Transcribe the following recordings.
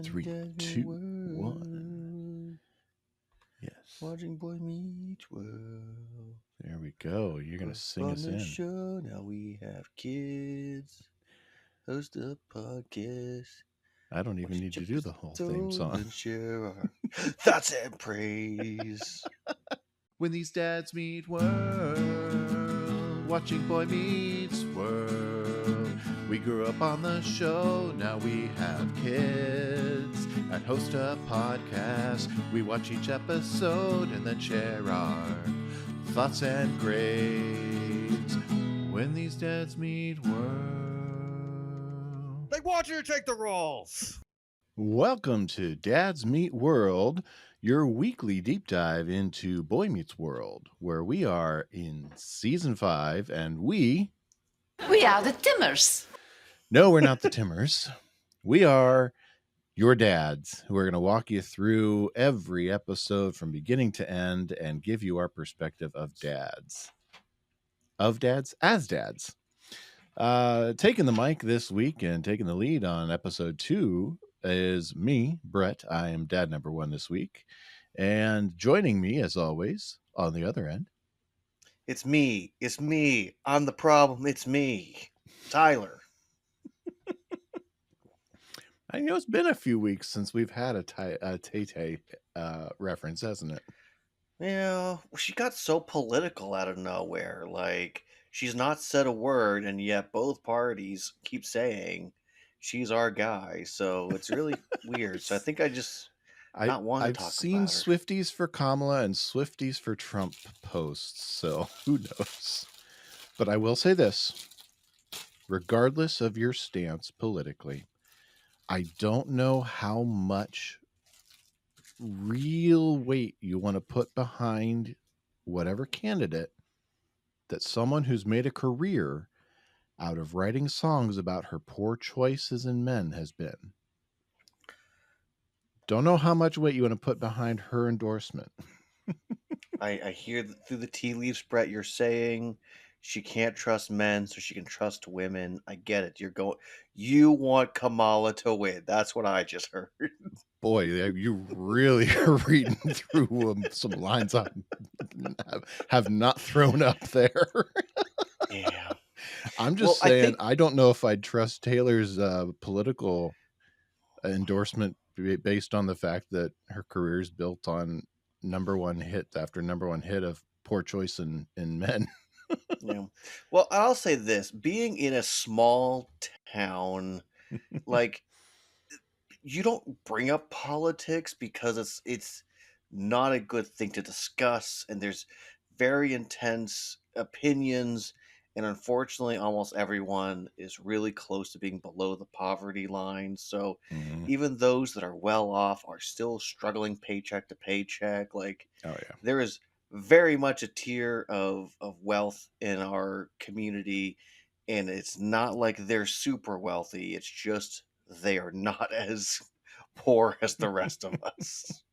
Three, two, one. Yes. Watching Boy Meets World. There we go. You're going to sing us in. Show. Now we have kids. Host a podcast. I don't even need to do the whole theme song. And share our thoughts and praise. When these dads meet world, watching Boy Meets World. We grew up on the show, now we have kids. And host a podcast, we watch each episode and then share our thoughts and grades. When these dads meet world. They want you to take the roles. Welcome to Dads Meet World, your weekly deep dive into Boy Meets World, where we are in season 5 and we are the Timmers. No, we're not the Timmers. We are your dads who are going to walk you through every episode from beginning to end and give you our perspective of dads. Of dads as dads. Taking the mic this week and taking the lead on episode 2 is me, Brett. I am dad number 1 this week. And joining me, as always, on the other end. It's me. I'm the problem. It's me, Tyler. I know it's been a few weeks since we've had a Tay-Tay reference, hasn't it? Yeah, she got so political out of nowhere. Like, she's not said a word, and yet both parties keep saying she's our guy. So it's really weird. So I think I just not want to talk about her. I've seen Swifties for Kamala and Swifties for Trump posts, so who knows? But I will say this. Regardless of your stance politically, I don't know how much real weight you want to put behind whatever candidate that someone who's made a career out of writing songs about her poor choices in men has been. Don't know how much weight you want to put behind her endorsement. I hear through the tea leaves, Brett, you're saying she can't trust men, so she can trust women. I get it. You want Kamala to win. That's what I just heard. Boy, you really are reading through some lines I have not thrown up there. Yeah. I'm just saying, I don't know if I'd trust Taylor's political endorsement based on the fact that her career is built on number one hit after number one hit of poor choice in men. Yeah. Well, I'll say this, being in a small town, like, you don't bring up politics because it's not a good thing to discuss, and there's very intense opinions, and unfortunately almost everyone is really close to being below the poverty line. So even those that are well off are still struggling paycheck to paycheck. Like, there is very much a tier of wealth in our community, and it's not like they're super wealthy. It's just they are not as poor as the rest of us.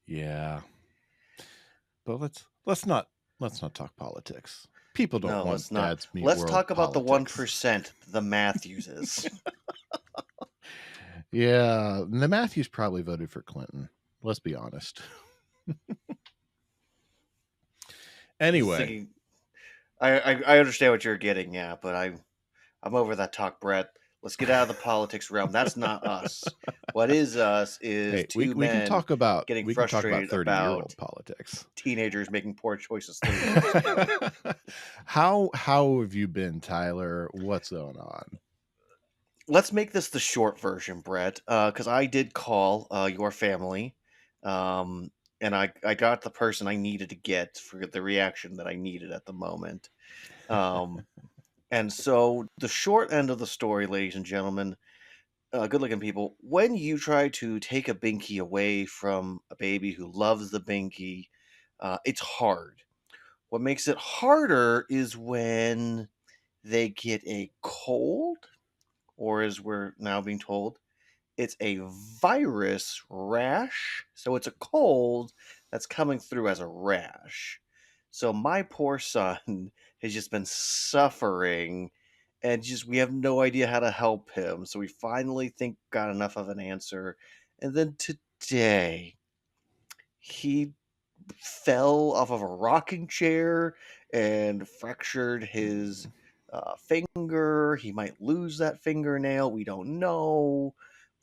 Yeah. But let's not talk politics. People don't want dads meet world. Let's talk about politics. The 1%, the Matthewses. Yeah, the Matthews probably voted for Clinton. Let's be honest. Anyway, I understand what you're getting at, but I'm over that talk, Brett. Let's get out of the politics realm. That's not us. What is us is two men we can talk about frustrated 30-year-old politics. Teenagers making poor choices. How have you been, Tyler? What's going on? Let's make this the short version, Brett, because I did call your family, and I got the person I needed to get for the reaction that I needed at the moment. And so the short end of the story, ladies and gentlemen, good-looking people, when you try to take a binky away from a baby who loves the binky, it's hard. What makes it harder is when they get a cold, or as we're now being told, it's a virus rash. So it's a cold that's coming through as a rash. So my poor son has just been suffering, and just we have no idea how to help him. So we finally think got enough of an answer, and then today he fell off of a rocking chair and fractured his finger. He might lose that fingernail. We don't know,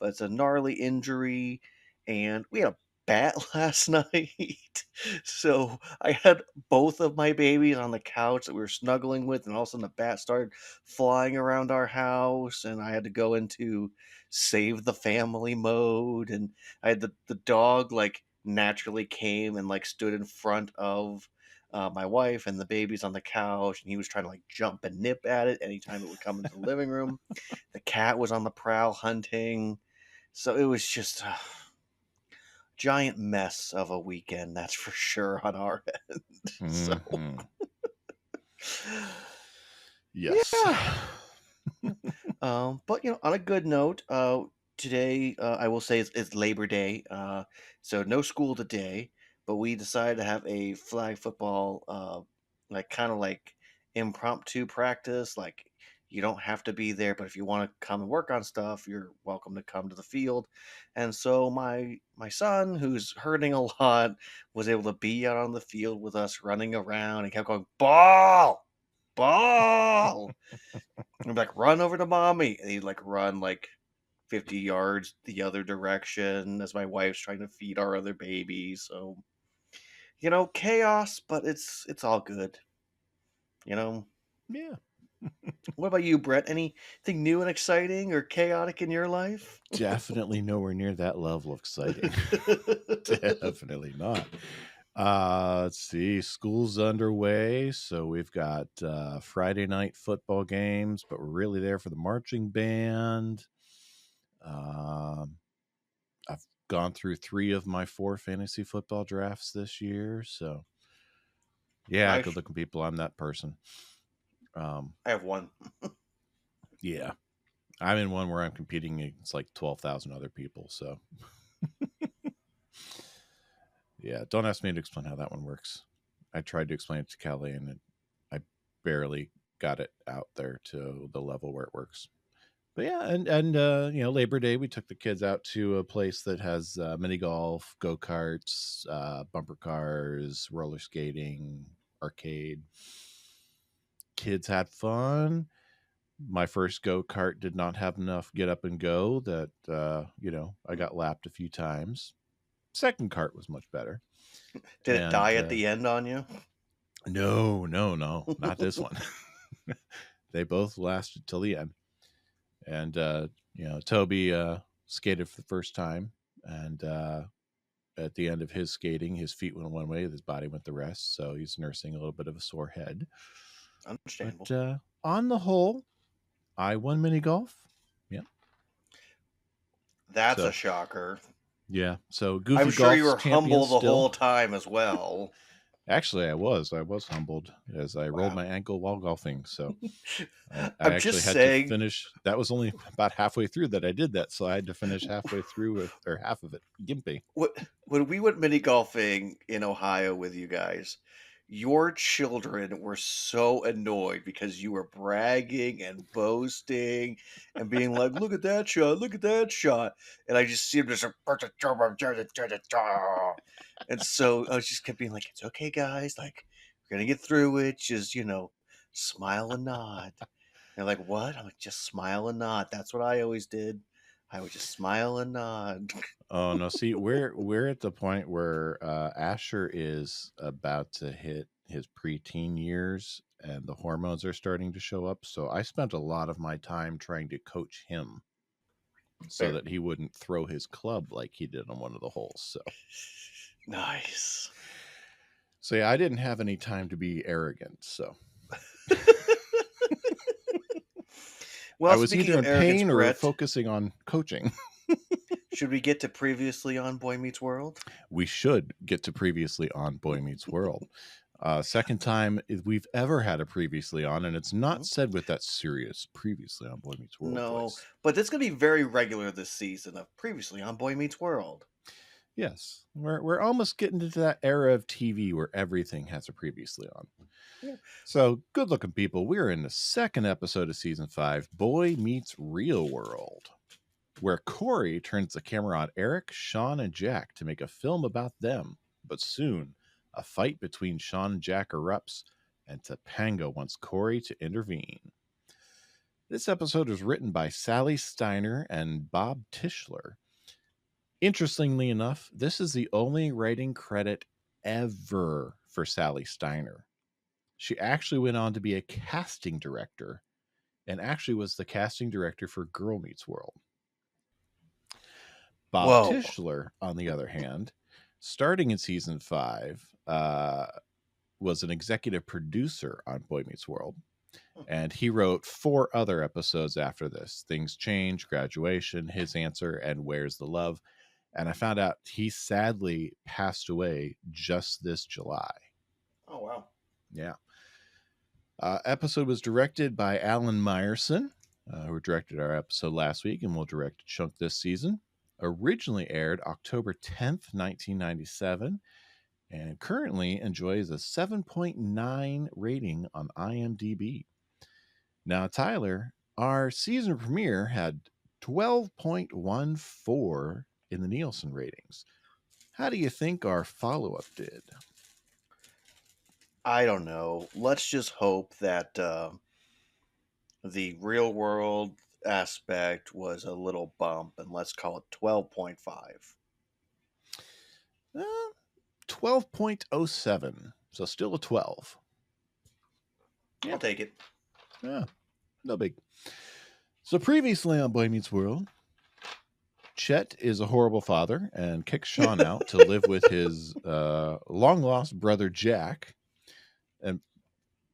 but it's a gnarly injury. And we had a bat last night. So I had both of my babies on the couch that we were snuggling with, and all of a sudden the bat started flying around our house, and I had to go into save the family mode. And I had the dog like naturally came and like stood in front of my wife and the babies on the couch, and he was trying to like jump and nip at it anytime it would come into the living room. The cat was on the prowl hunting, so it was just a giant mess of a weekend, that's for sure, on our end. So Mhm. Yes. yeah. But on a good note, today I will say it's Labor Day, so no school today. But we decided to have a flag football, like kind of like impromptu practice. Like you don't have to be there, but if you want to come and work on stuff, you're welcome to come to the field. And so my son, who's hurting a lot, was able to be out on the field with us, running around, and kept going ball, ball. I'm like, run over to mommy. And he'd like run like 50 yards the other direction as my wife's trying to feed our other baby. So, chaos, but it's all good. You know. Yeah. What about you, Brett? Anything new and exciting or chaotic in your life? Definitely nowhere near that level of exciting. Definitely not. Let's see. School's underway, so we've got Friday night football games, but we're really there for the marching band. I've gone through 3 of my 4 fantasy football drafts this year, so yeah, Nice. good looking people. I'm that person. I have one. Yeah, I'm in one where I'm competing against like 12,000 other people. So yeah, don't ask me to explain how that one works. I tried to explain it to Kelly, and I barely got it out there to the level where it works. But yeah, and Labor Day we took the kids out to a place that has mini golf, go karts, bumper cars, roller skating, arcade. Kids had fun. My first go kart did not have enough get up and go that I got lapped a few times. Second kart was much better. Did it And die at the end on you? no, not this one. They both lasted till the end. And Toby skated for the first time, and at the end of his skating, his feet went one way, his body went the rest. So he's nursing a little bit of a sore head. Understandable. But on the whole, I won mini golf. Yeah. That's So a shocker. yeah. So Goofy I'm sure you Golf's were humble champion the still. whole time as well. Actually, I was humbled as I rolled Wow. my ankle while golfing. So I I'm actually just had saying. to finish. That was only about halfway through that I did that. So I had to finish halfway through or half of it gimpy. When we went mini golfing in Ohio with you guys, your children were so annoyed because you were bragging and boasting and being like, "Look at that shot! Look at that shot!" And I just see them just, and so I was just kept being like, "It's okay, guys. Like, we're gonna get through it. Just smile and nod." They're like, "What?" I'm like, "Just smile and nod." That's what I always did. I would just smile and nod. Oh no! See, we're at the point where Asher is about to hit his preteen years, and the hormones are starting to show up. So I spent a lot of my time trying to coach him so Fair. that he wouldn't throw his club like he did on one of the holes. Nice. So yeah, I didn't have any time to be arrogant. So Well, I was speaking either of in arrogance, pain or Brett, focusing on coaching. should we get to previously on Boy Meets World? We should get to previously on Boy Meets World. Second time we've ever had a previously on, and it's not said with that serious previously on Boy Meets World No, voice. but it's going to be very regular this season of previously on Boy Meets World. Yes, we're almost getting into that era of TV where everything has a previously on. Yeah. So, good looking people, we're in the second episode of season 5, Boy Meets Real World, where Cory turns the camera on Eric, Shawn, and Jack to make a film about them. But soon, a fight between Shawn and Jack erupts, and Topanga wants Cory to intervene. This episode was written by Sally Steiner and Bob Tischler. Interestingly enough, this is the only writing credit ever for Sally Steiner. She actually went on to be a casting director and actually was the casting director for Girl Meets World. Bob Whoa. Tischler, on the other hand, starting in season 5, was an executive producer on Boy Meets World. And he wrote 4 other episodes after this: Things Change, Graduation, His Answer, and Where's the Love. And I found out he sadly passed away just this July. Oh, wow. Yeah. Episode was directed by Alan Meyerson, who directed our episode last week and will direct a chunk this season. Originally aired October 10th, 1997, and currently enjoys a 7.9 rating on IMDb. Now, Tyler, our season premiere had 12.14 in the Nielsen ratings. How do you think our follow-up did? I don't know. Let's just hope that the real world aspect was a little bump, and let's call it 12.5. 12.07, so still a 12. Yeah. I'll take it. Yeah, no big. So previously on Boy Meets World, Chet is a horrible father and kicks Shawn out to live with his long-lost brother Jack. And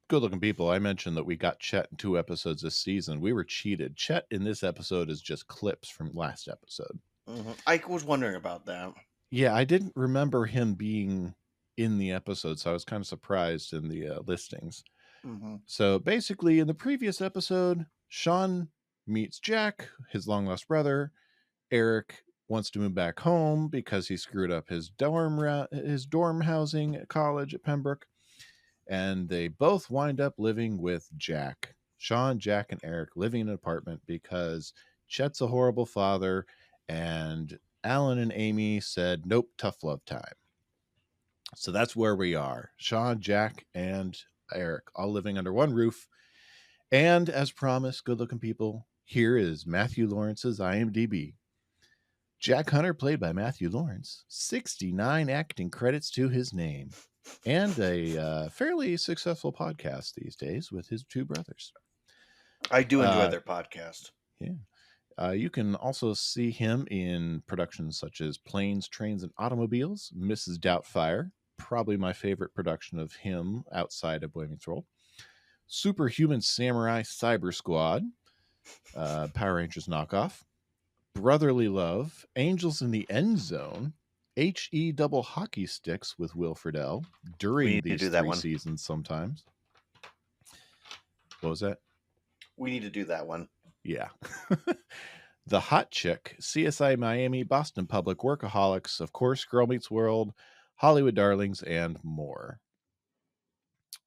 good-looking people, I mentioned that we got Chet in 2 episodes this season. We were cheated. Chet in this episode is just clips from last episode. Mm-hmm. I was wondering about that. Yeah, I didn't remember him being in the episode, so I was kind of surprised in the listings. Mm-hmm. So basically, in the previous episode, Shawn meets Jack, his long-lost brother. Eric wants to move back home because he screwed up his dorm housing at college at Pembroke. And they both wind up living with Jack. Shawn, Jack, and Eric living in an apartment because Chet's a horrible father, and Alan and Amy said, nope, tough love time. So that's where we are. Shawn, Jack, and Eric all living under one roof. And as promised, good-looking people, here is Matthew Lawrence's IMDb. Jack Hunter, played by Matthew Lawrence, 69 acting credits to his name, and a fairly successful podcast these days with his 2 brothers. I do enjoy their podcast. Yeah. You can also see him in productions such as Planes, Trains, and Automobiles, Mrs. Doubtfire, probably my favorite production of him outside of Boy Meets World, Superhuman Samurai Cyber Squad, Power Rangers knockoff, Brotherly Love, Angels in the End Zone, HE double hockey sticks with Will Friedle during these 3 seasons sometimes. What was that? We need to do that one. Yeah. The Hot Chick, CSI Miami, Boston Public, Workaholics, of course, Girl Meets World, Hollywood Darlings, and more.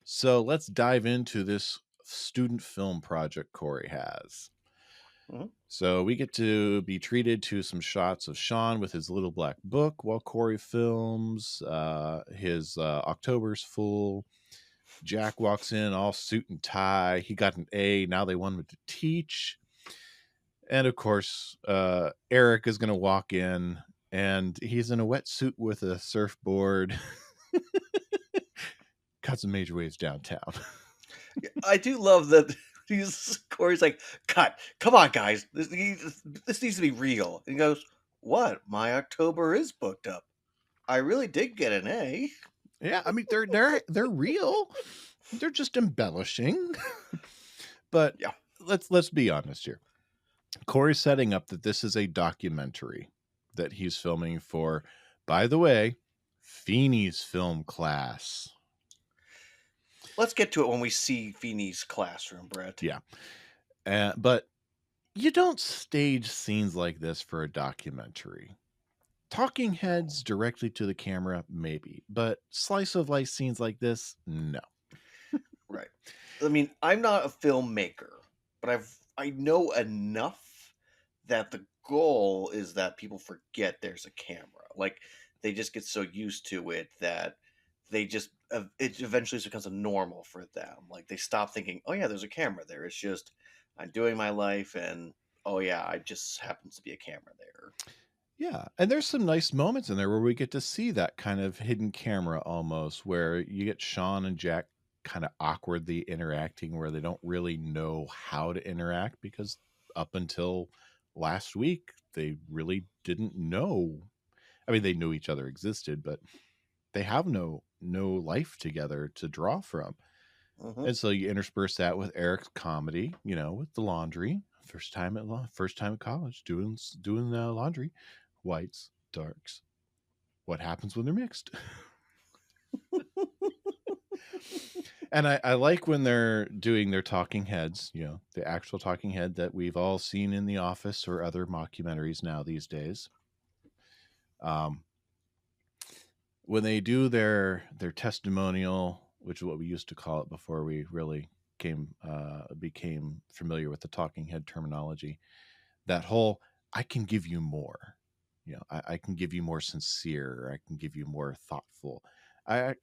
So let's dive into this student film project Cory has. Mm-hmm. So we get to be treated to some shots of Shawn with his little black book while Cory films. His October's full. Jack walks in all suit and tie. He got an A. Now they want him to teach. And of course, Eric is going to walk in, and he's in a wetsuit with a surfboard. Got some major waves downtown. I do love that. Cory's like, cut. Come on, guys. This needs to be real. And he goes, what? My October is booked up. I really did get an A. Yeah, I mean, they're real. They're just embellishing. But yeah, let's be honest here. Cory's setting up that this is a documentary that he's filming for, by the way, Feeney's film class. Let's get to it when we see Feeney's classroom, Brett. Yeah. But you don't stage scenes like this for a documentary. Talking heads directly to the camera, maybe, but slice of life scenes like this, no. Right. I mean, I'm not a filmmaker, but I know enough that the goal is that people forget there's a camera. Like they just get so used to it that they just it eventually becomes a normal for them. Like they stop thinking, "Oh yeah, there's a camera there." It's just I'm doing my life and oh yeah, I just happens to be a camera there. Yeah, and there's some nice moments in there where we get to see that kind of hidden camera almost, where you get Shawn and Jack kind of awkwardly interacting, where they don't really know how to interact because up until last week, they really didn't know. I mean, they knew each other existed, but they have no life together to draw from. Hmm. And so you intersperse that with Eric's comedy, with the laundry. First time at college doing the laundry, whites, darks. What happens when they're mixed? And I like when they're doing their talking heads, the actual talking head that we've all seen in The Office or other mockumentaries now these days. Um, when they do their testimonial, which is what we used to call it before we really became familiar with the talking head terminology, that whole I can give you more, I can give you more sincere, or I can give you more thoughtful.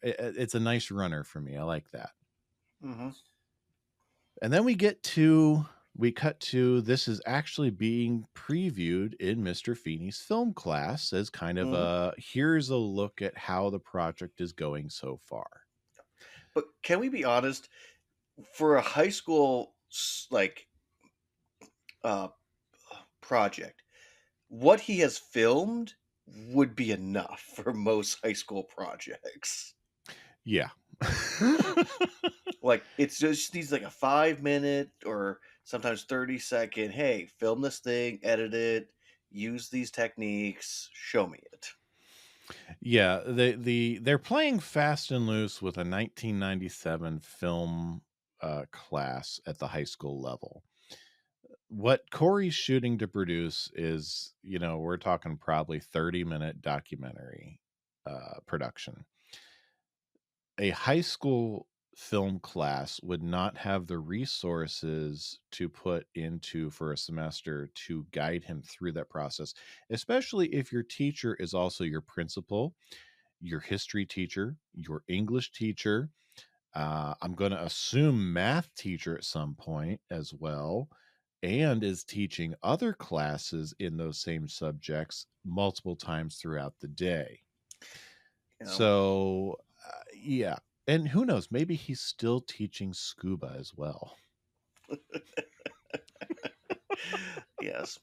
It's a nice runner for me. I like that. Hmm. And then we cut to this is actually being previewed in Mr. Feeney's film class as kind of Hmm. a here's a look at how the project is going so far. But can we be honest? For a high school like uh, project, what he has filmed would be enough for most high school projects. Yeah. Like it's just needs like a 5 minute or sometimes 30-second. Hey, film this thing, edit it, use these techniques, show me it. Yeah, they're playing fast and loose with a 1997 film class at the high school level. What Cory's shooting to produce is, we're talking probably 30-minute documentary production. A high school film class would not have the resources to put into for a semester to guide him through that process, especially if your teacher is also your principal, your history teacher, your English teacher. I'm going to assume math teacher at some point as well, and is teaching other classes in those same subjects multiple times throughout the day. You know? So, yeah. And who knows? Maybe he's still teaching scuba as well. Yes.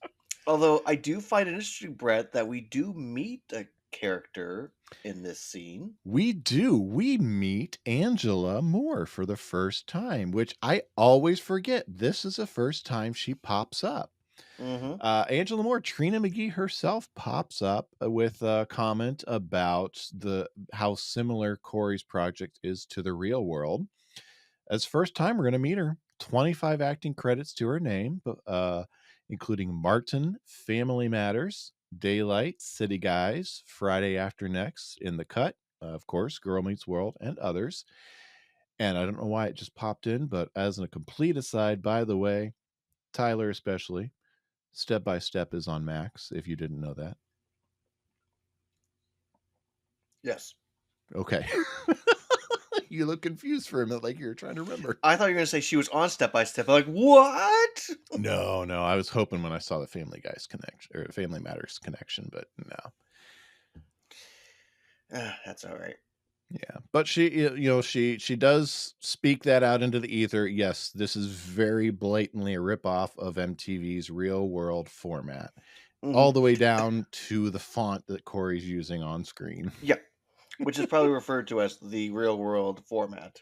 Although I do find it interesting, Brett, that we do meet a character in this scene. We do. We meet Angela Moore for the first time, which I always forget. This is the first time she pops up. Mm-hmm. Angela Moore, Trina McGee herself pops up with a comment about how similar Cory's project is to the real world. As first time we're going to meet her, 25 acting credits to her name, including Martin, Family Matters, Daylight, City Guys, Friday After Next, In the Cut, of course, Girl Meets World, and others. And I don't know why it just popped in, but as a complete aside, by the way, Tyler especially, Step by Step is on Max, if you didn't know that. Yes. Okay. You look confused for a minute, like you're trying to remember. I thought you were going to say she was on Step by Step. I'm like, what? No. I was hoping when I saw the Family Guys connection or Family Matters connection, but no. That's all right. Yeah, but she does speak that out into the ether. Yes, this is very blatantly a ripoff of MTV's Real World format, all Mm-hmm. the way down to the font that Cory's using on screen. Yeah. Which is probably referred to as the real world format font.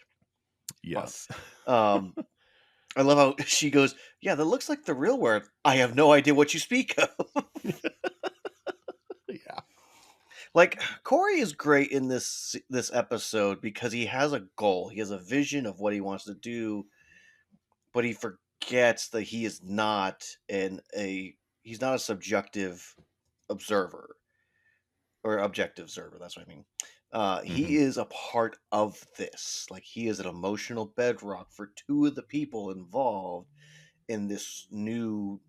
Yes. Um, I love how she goes, yeah, that looks like the real world. I have no idea what you speak of. Yeah. Like Corey is great in this episode because he has a goal. He has a vision of what he wants to do, but he forgets that he is not he's not a subjective observer. or objective observer. That's what I mean. He Hmm. is a part of this. Like he is an emotional bedrock for two of the people involved in this new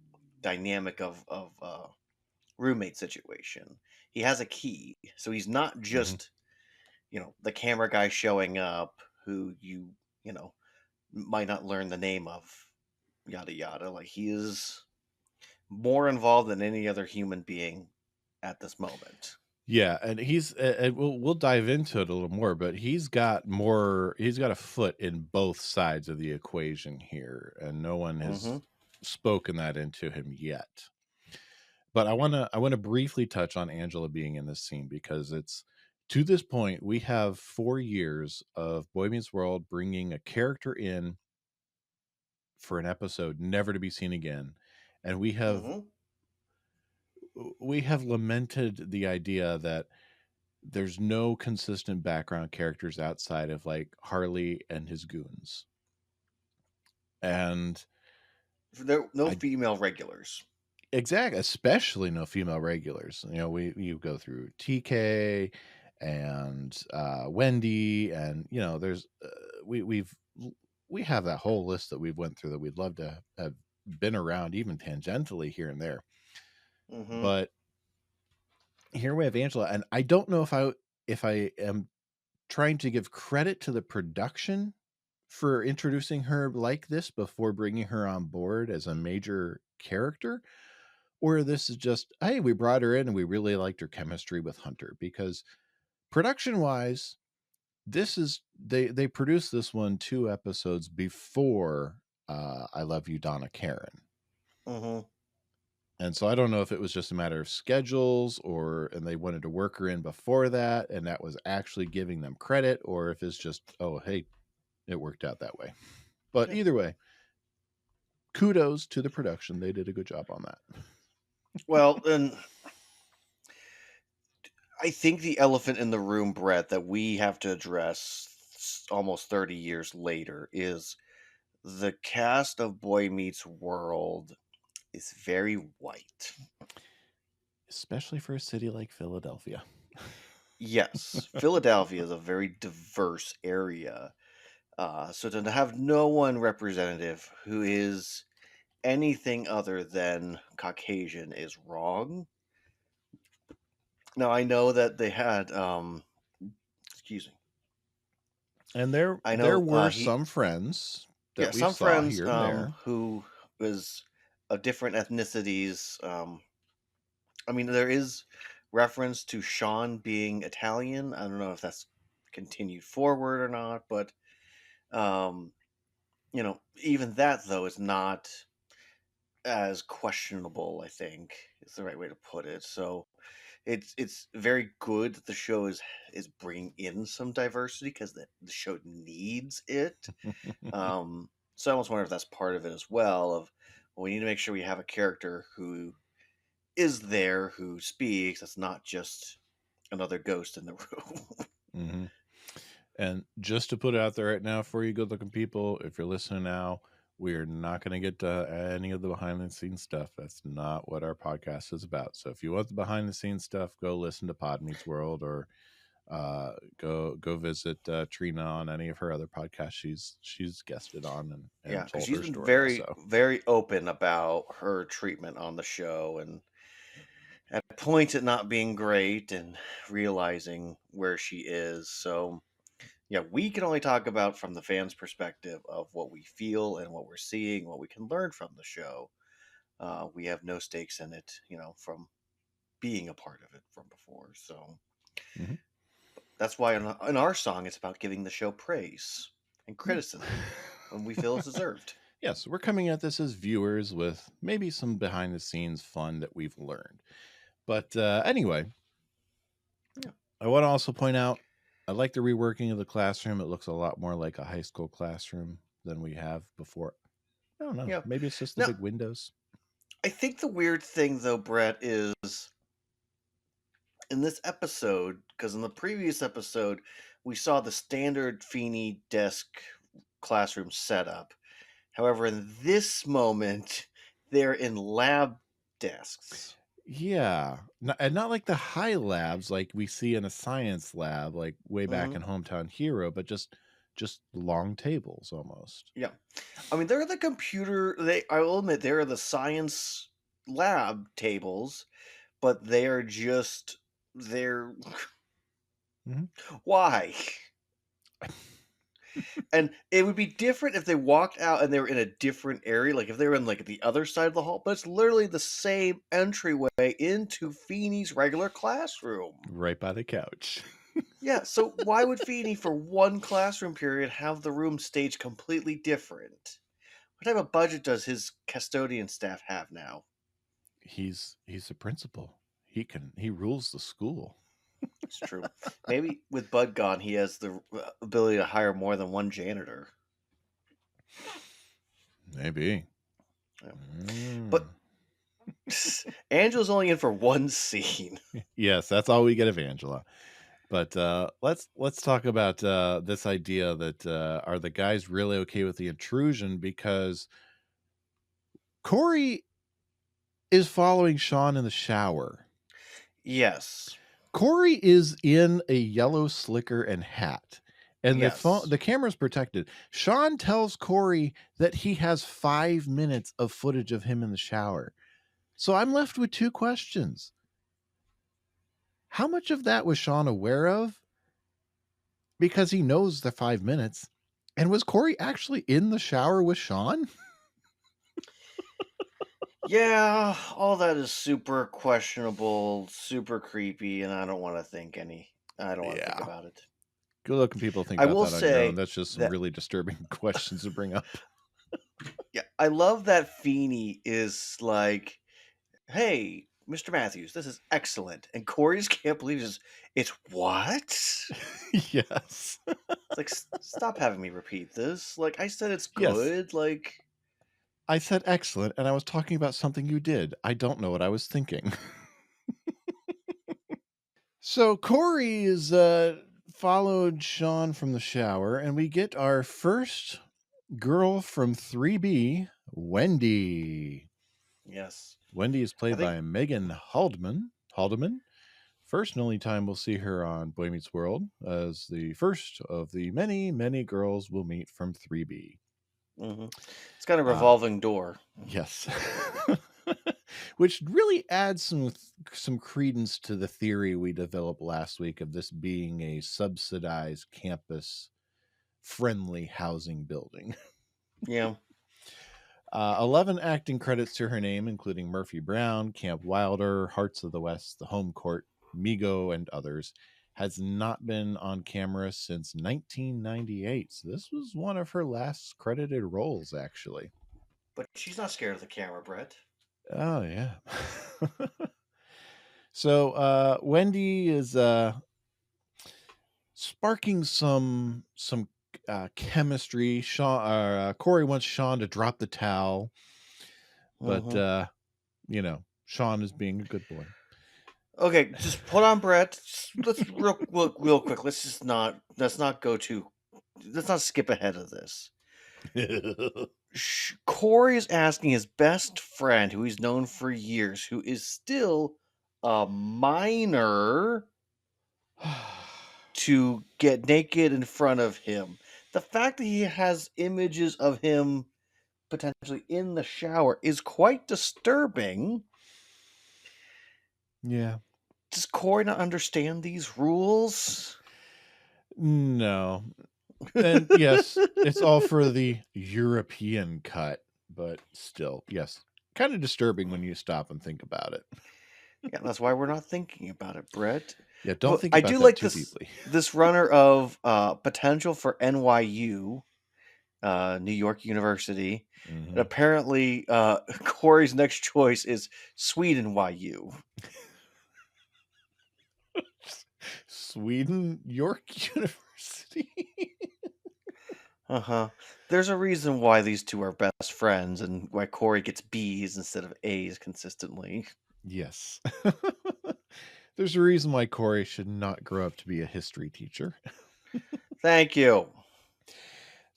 dynamic of roommate situation. He has a key, so he's not Hmm. just the camera guy showing up who you know might not learn the name of, yada yada. Like he is more involved than any other human being at this moment. Yeah, and and we'll dive into it a little more, but he's got more. He's got a foot in both sides of the equation here, and no one Mm-hmm. has spoken that into him yet. But I want to briefly touch on Angela being in this scene because it's to this point we have 4 years of Boy Meets World bringing a character in for an episode never to be seen again, and Mm-hmm. we have lamented the idea that there's no consistent background characters outside of like Harley and his goons. And There no I female regulars. exactly, especially no female regulars. You know, you go through TK and Wendy, and you know, there's we have that whole list that we've went through that we'd love to have been around even tangentially here and there. Mm-hmm. But here we have Angela, and I don't know if I am trying to give credit to the production for introducing her like this before bringing her on board as a major character, or this is just, hey, we brought her in and we really liked her chemistry with Hunter. Because production wise, this is they produced this one 2 episodes before I Love You, Donna Karen. Mm-hmm. And so I don't know if it was just a matter of schedules and they wanted to work her in before that and that was actually giving them credit, or if it's just, oh hey, it worked out that way. But Yeah. either way, kudos to the production. They did a good job on that. Well, then I think the elephant in the room, Brett, that we have to address almost 30 years later is the cast of Boy Meets World is very white. Especially for a city like Philadelphia. Yes, Philadelphia is a very diverse area. So to have no one representative who is anything other than Caucasian is wrong. Now I know that they had excuse me. And I there know were he some friends yeah, that we some saw friends here and there. who was of different ethnicities. I mean there is reference to Shawn being Italian. I don't know if that's continued forward or not, but um even that though is not as questionable, I think is the right way to put it. So it's very good that the show is bringing in some diversity because the show needs it. So I almost wonder if that's part of it as well. Of well, we need to make sure we have a character who is there, who speaks. That's not just another ghost in the room. Hmm. And just to put it out there right now for you good looking people, if you're listening now, we are not going to get to any of the behind the scenes stuff. That's not what our podcast is about. So if you want the behind the scenes stuff, go listen to Pod Meets World, or go visit Trina on any of her other podcasts she's guested on Yeah, and because told she's her been story very also. very open about her treatment on the show and at points it not being great and realizing where she is. So yeah, we can only talk about from the fans' perspective of what we feel and what we're seeing, what we can learn from the show. We have no stakes in it, from being a part of it from before. So Hmm. that's why in our song, it's about giving the show praise and Yeah. criticism when we feel it's deserved. Yes, we're coming at this as viewers with maybe some behind the scenes fun that we've learned. But anyway, Yeah. I want to also point out I like the reworking of the classroom. It looks a lot more like a high school classroom than we have before. I don't know. Yeah. Maybe it's just the Now, big windows. I think the weird thing, though, Brett, is in this episode, because in the previous episode, we saw the standard Feeney desk classroom setup. However, in this moment, they're in lab desks. Yeah, and not like the high labs like we see in a science lab, like way back in Hmm. Hometown Hero, but just long tables almost. Yeah. I mean, they're the I will admit, they're the science lab tables, but they're, Mhm. why? And it would be different if they walked out and they were in a different area, like if they were in like the other side of the hall, but it's literally the same entryway into Feeney's regular classroom. Right by the couch. Yeah, so why would Feeney for one classroom period have the room staged completely different? What type of budget does his custodian staff have now? He's a principal. He rules the school. It's true. Maybe with Bud gone, he has the ability to hire more than one janitor. Maybe. Yeah. Mm. But Angela's only in for one scene. Yes, that's all we get of Angela. But let's talk about this idea that are the guys really okay with the intrusion, because Cory is following Shawn in the shower. Yes. Cory is in a yellow slicker and hat, and Yes. the camera's protected. Shawn tells Cory that he has 5 minutes of footage of him in the shower. So I'm left with two questions. How much of that was Shawn aware of? Because he knows the 5 minutes. And was Cory actually in the shower with Shawn? Yeah, all that is super questionable, super creepy, and I don't want to I don't want to think Yeah. about it. Go look and people think I about will that on your own. say That's just some that, really disturbing questions to bring up. yeah, I love that Feeney is like, hey, Mr. Matthews, this is excellent. And Corey just can't believe it's what? It's Yes. like, stop having me repeat this. Like, I said it's Yes. good. Like, I said excellent, and I was talking about something you did. I don't know what I was thinking. So Cory is followed Shawn from the shower, and we get our first girl from 3B, Wendy. yes. Wendy is I played think, by Megan Haldeman. First and only time we'll see her on Boy Meets World, as the first of the many, many girls we'll meet from 3B. mhm. It's got a Uh, revolving door. yes. Which really adds some credence to the theory we developed last week of this being a subsidized campus friendly housing building. Yeah. 11 acting credits to her name, including Murphy Brown, Camp Wilder, Hearts of the West, The Home Court, Migo, and others. Has not been on camera since 1998. So this was one of her last credited roles, actually. But she's not scared of the camera, Brett. Oh, yeah. So Wendy is sparking some chemistry. Cory wants Shawn to drop the towel, but Hmm. Shawn is being a good boy. Okay, just put on Brett. Let's real quick. Let's not go too. Let's not skip ahead of this. Corey is asking his best friend, who he's known for years, who is still a minor, to get naked in front of him. The fact that he has images of him potentially in the shower is quite disturbing. Yeah. Does Corey not understand these rules? No. And yes, it's all for the European cut, but still, yes. Kind of disturbing when you stop and think about it. Yeah, that's why we're not thinking about it, Brett. Yeah, don't think I about do that like too deeply. this runner of potential for NYU, New York University. And Mhm. apparently, Corey's next choice is Sweden YU. Sweden, York University. Uh huh. There's a reason why these two are best friends and why Corey gets B's instead of A's consistently. Yes. There's a reason why Cory should not grow up to be a history teacher. Thank you.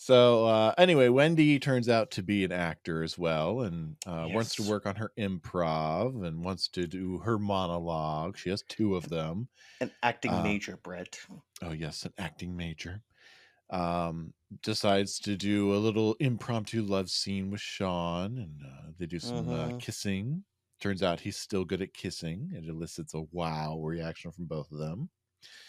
So anyway, Wendy turns out to be an actor as well, and wants to Yes. work on her improv and wants to do her monologue. She has two of them. An acting Uh, major, Brett. oh yes, an acting major. Um, Decides to do a little impromptu love scene with Shawn, and they do some Mm-hmm. kissing. Turns out he's still good at kissing. It elicits a wow reaction from both of them.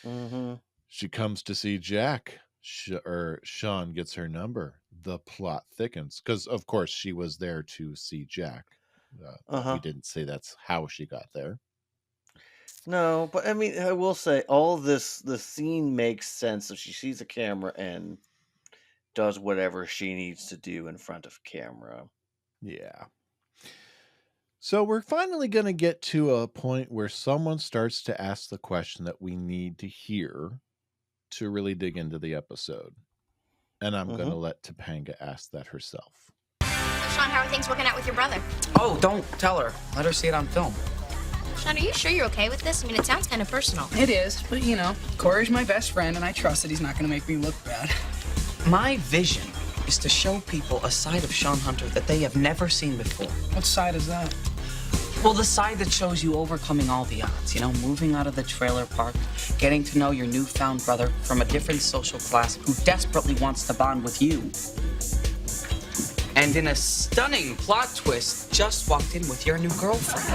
Mm-hmm. She comes to see Jack. Shawn gets her number. The plot thickens because, of course, she was there to see Jack, but we Uh-huh. didn't say that's how she got there. No, but I mean, I will say all this, the scene makes sense if she sees a camera and does whatever she needs to do in front of camera. Yeah. So we're finally going to get to a point where someone starts to ask the question that we need to hear to really dig into the episode. And I'm going Mm-hmm. to let Topanga ask that herself. Shawn, how are things working out with your brother? Oh, don't tell her. Let her see it on film. Shawn, are you sure you're okay with this? I mean, it sounds kind of personal. It is, but you know, Cory's my best friend, and I trust that he's not going to make me look bad. My vision is to show people a side of Shawn Hunter that they have never seen before. What side is that? Well, the side that shows you overcoming all the odds, you know, moving out of the trailer park, getting to know your newfound brother from a different social class who desperately wants to bond with you. And in a stunning plot twist, just walked in with your new girlfriend.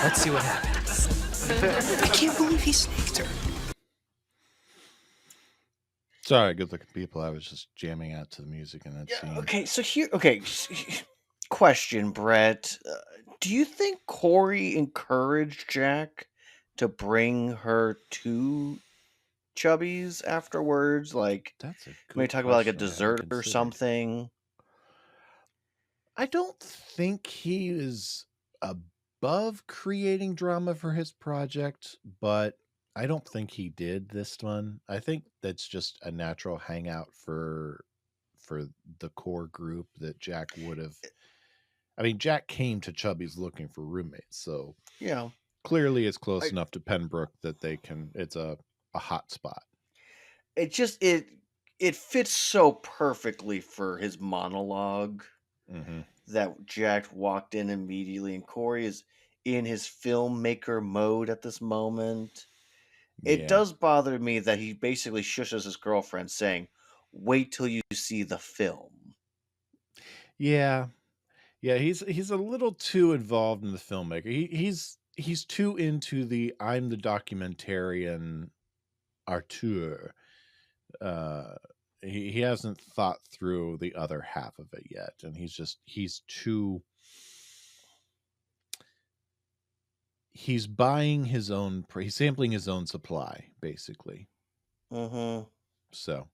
Let's see what happens. I can't believe he snaked her. Sorry, good looking people. I was just jamming out to the music in that Yeah. scene. Okay. So here. Okay. Question, Brett. Do you think Cory encouraged Jack to bring her to Chubby's afterwards? Like, That's a good maybe talk about like a question I hadn't dessert or considered. something. I don't think he is above creating drama for his project, but I don't think he did this one. I think that's just a natural hangout for the core group that Jack would have. I mean, Jack came to Chubby's looking for roommates, so Yeah. clearly it's close I- enough to Pembroke that they can. It's a hot spot. It just it fits so perfectly for his monologue Mm-hmm. that Jack walked in immediately, and Cory is in his filmmaker mode at this moment. It Yeah. does bother me that he basically shushes his girlfriend, saying, "Wait till you see the film." Yeah. Yeah, he's a little too involved in the filmmaker. He's too into the I'm the documentarian auteur. Uh he hasn't thought through the other half of it yet, and he's buying his own he's sampling his own supply basically. Mm-hmm. So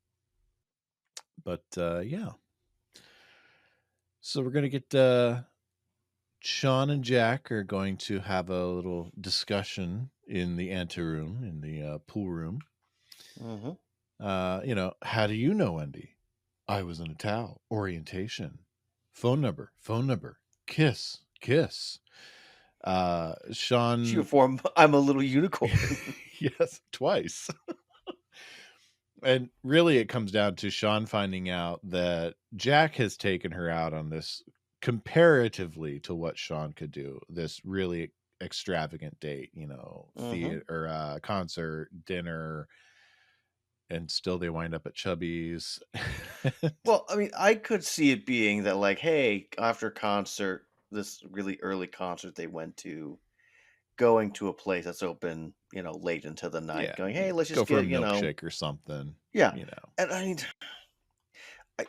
but yeah. So we're going to get Shawn and Jack are going to have a little discussion in the anteroom, in the pool room. Mm-hmm. How do you know Wendy? I was in a towel. Orientation. Phone number. Kiss. Shawn. She performed "I'm a Little Unicorn." Yes, twice. And really it comes down to Shawn finding out that Jack has taken her out on this, comparatively to what Shawn could do, this really extravagant date, theater or concert, dinner, and still they wind up at Chubby's. Well, I mean, I could see it being that, like, hey, after concert, this really early concert they went to, going to a place that's open, late into the night, Yeah, going, hey, let's go just for a get, milkshake or something. yeah. And I mean, I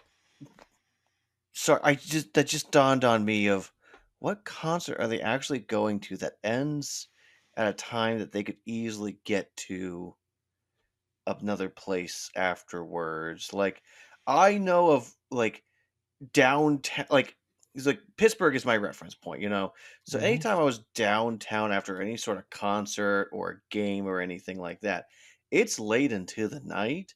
sorry, that just dawned on me of what concert are they actually going to that ends at a time that they could easily get to another place afterwards. Like, I know of like downtown, like he's like Pittsburgh is my reference point, so Mhm. anytime I was downtown after any sort of concert or a game or anything like that, it's late into the night.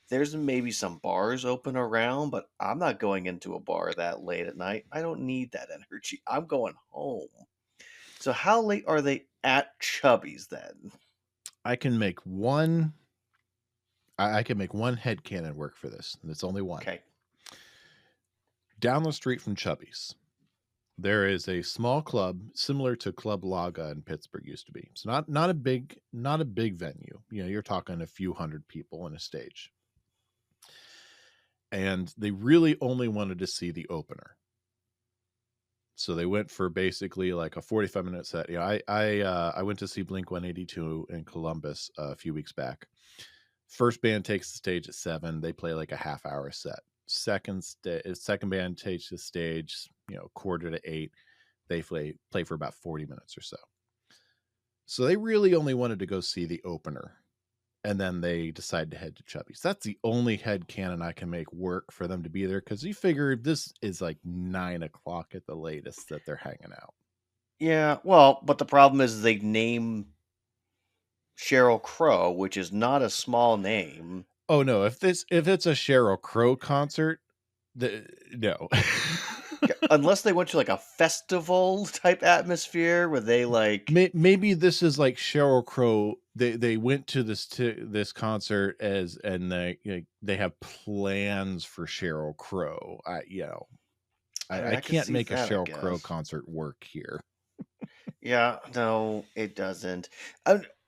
There's maybe some bars open around, but I'm not going into a bar that late at night. I don't need that energy. I'm going home. So how late are they at Chubby's then? I can make one I can make one headcanon work for this, and it's only one. Okay. Down the street from Chubby's, there is a small club similar to Club Laga in Pittsburgh used to be. It's not a big venue. You know, you're talking a few hundred people on a stage. And they really only wanted to see the opener. So they went for basically like a 45-minute set. Yeah, I went to see Blink 182 in Columbus a few weeks back. First band takes the stage at 7. They play like a half-hour set. Second band takes the stage, you know, 7:45. They play for about 40 minutes or so. So they really only wanted to go see the opener. And then they decide to head to Chubby's. That's the only headcanon I can make work for them to be there, because you figure this is like 9 o'clock at the latest that they're hanging out. Yeah, well, but the problem is they name Sheryl Crow, which is not a small name. Oh no, if it's a Sheryl Crow concert, no. Unless they went to like a festival type atmosphere where they like maybe this is like Sheryl Crow. They went to this concert and they have plans for Sheryl Crow. I can't make a Sheryl Crow concert work here. Yeah, no, it doesn't.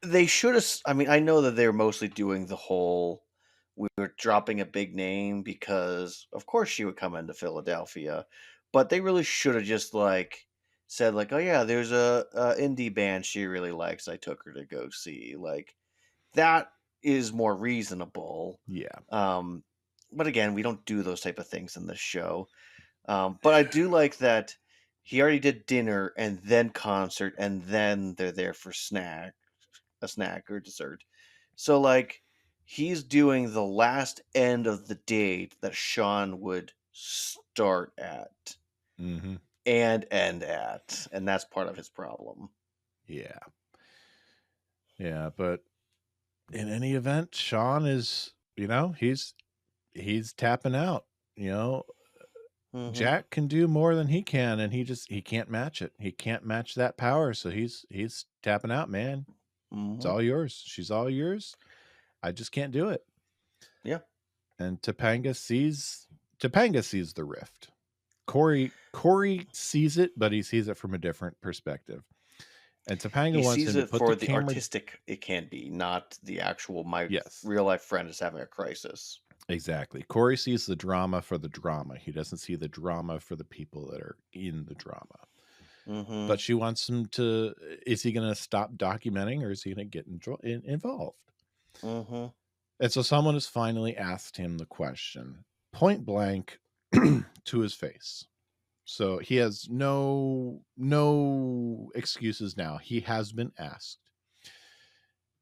They should have. I mean, I know that they're mostly doing the whole. We were dropping a big name because, of course, she would come into Philadelphia, but they really should have just like said like, "Oh yeah, there's a indie band she really likes. I took her to go see." Like that is more reasonable. Yeah. But again, we don't do those type of things in this show. But I do like that he already did dinner and then concert and then they're there for a snack or dessert. So like he's doing the last end of the date that Shawn would start at Mm-hmm. and end at, and that's part of his problem. Yeah. Yeah, but in any event, Shawn is, he's tapping out, Mhm. Jack can do more than he can, and he can't match it. He can't match that power, so he's tapping out, man. It's Mhm. all yours. She's all yours. I just can't do it. Yeah. And Topanga sees the rift. Cory sees it, but he sees it from a different perspective. And Topanga He wants sees him to it put for the the camera. artistic it can be, not the actual Yes. real life friend is having a crisis. Exactly. Cory sees the drama for the drama. He doesn't see the drama for the people that are in the drama. Mhm. But she wants him to. Is he going to stop documenting, or is he going to get involved? Mhm. And so someone has finally asked him the question, point blank, to his face. So he has no excuses now. He has been asked.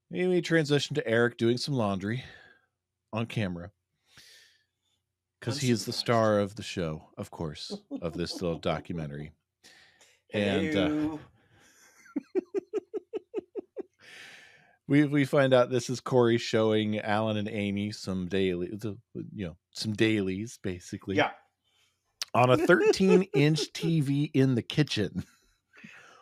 We transition to Eric doing some laundry on camera, because he is the star of the show, of course, of this little documentary. And we find out this is Cory showing Alan and Amy some dailies, basically. Yeah. On a 13-inch TV in the kitchen.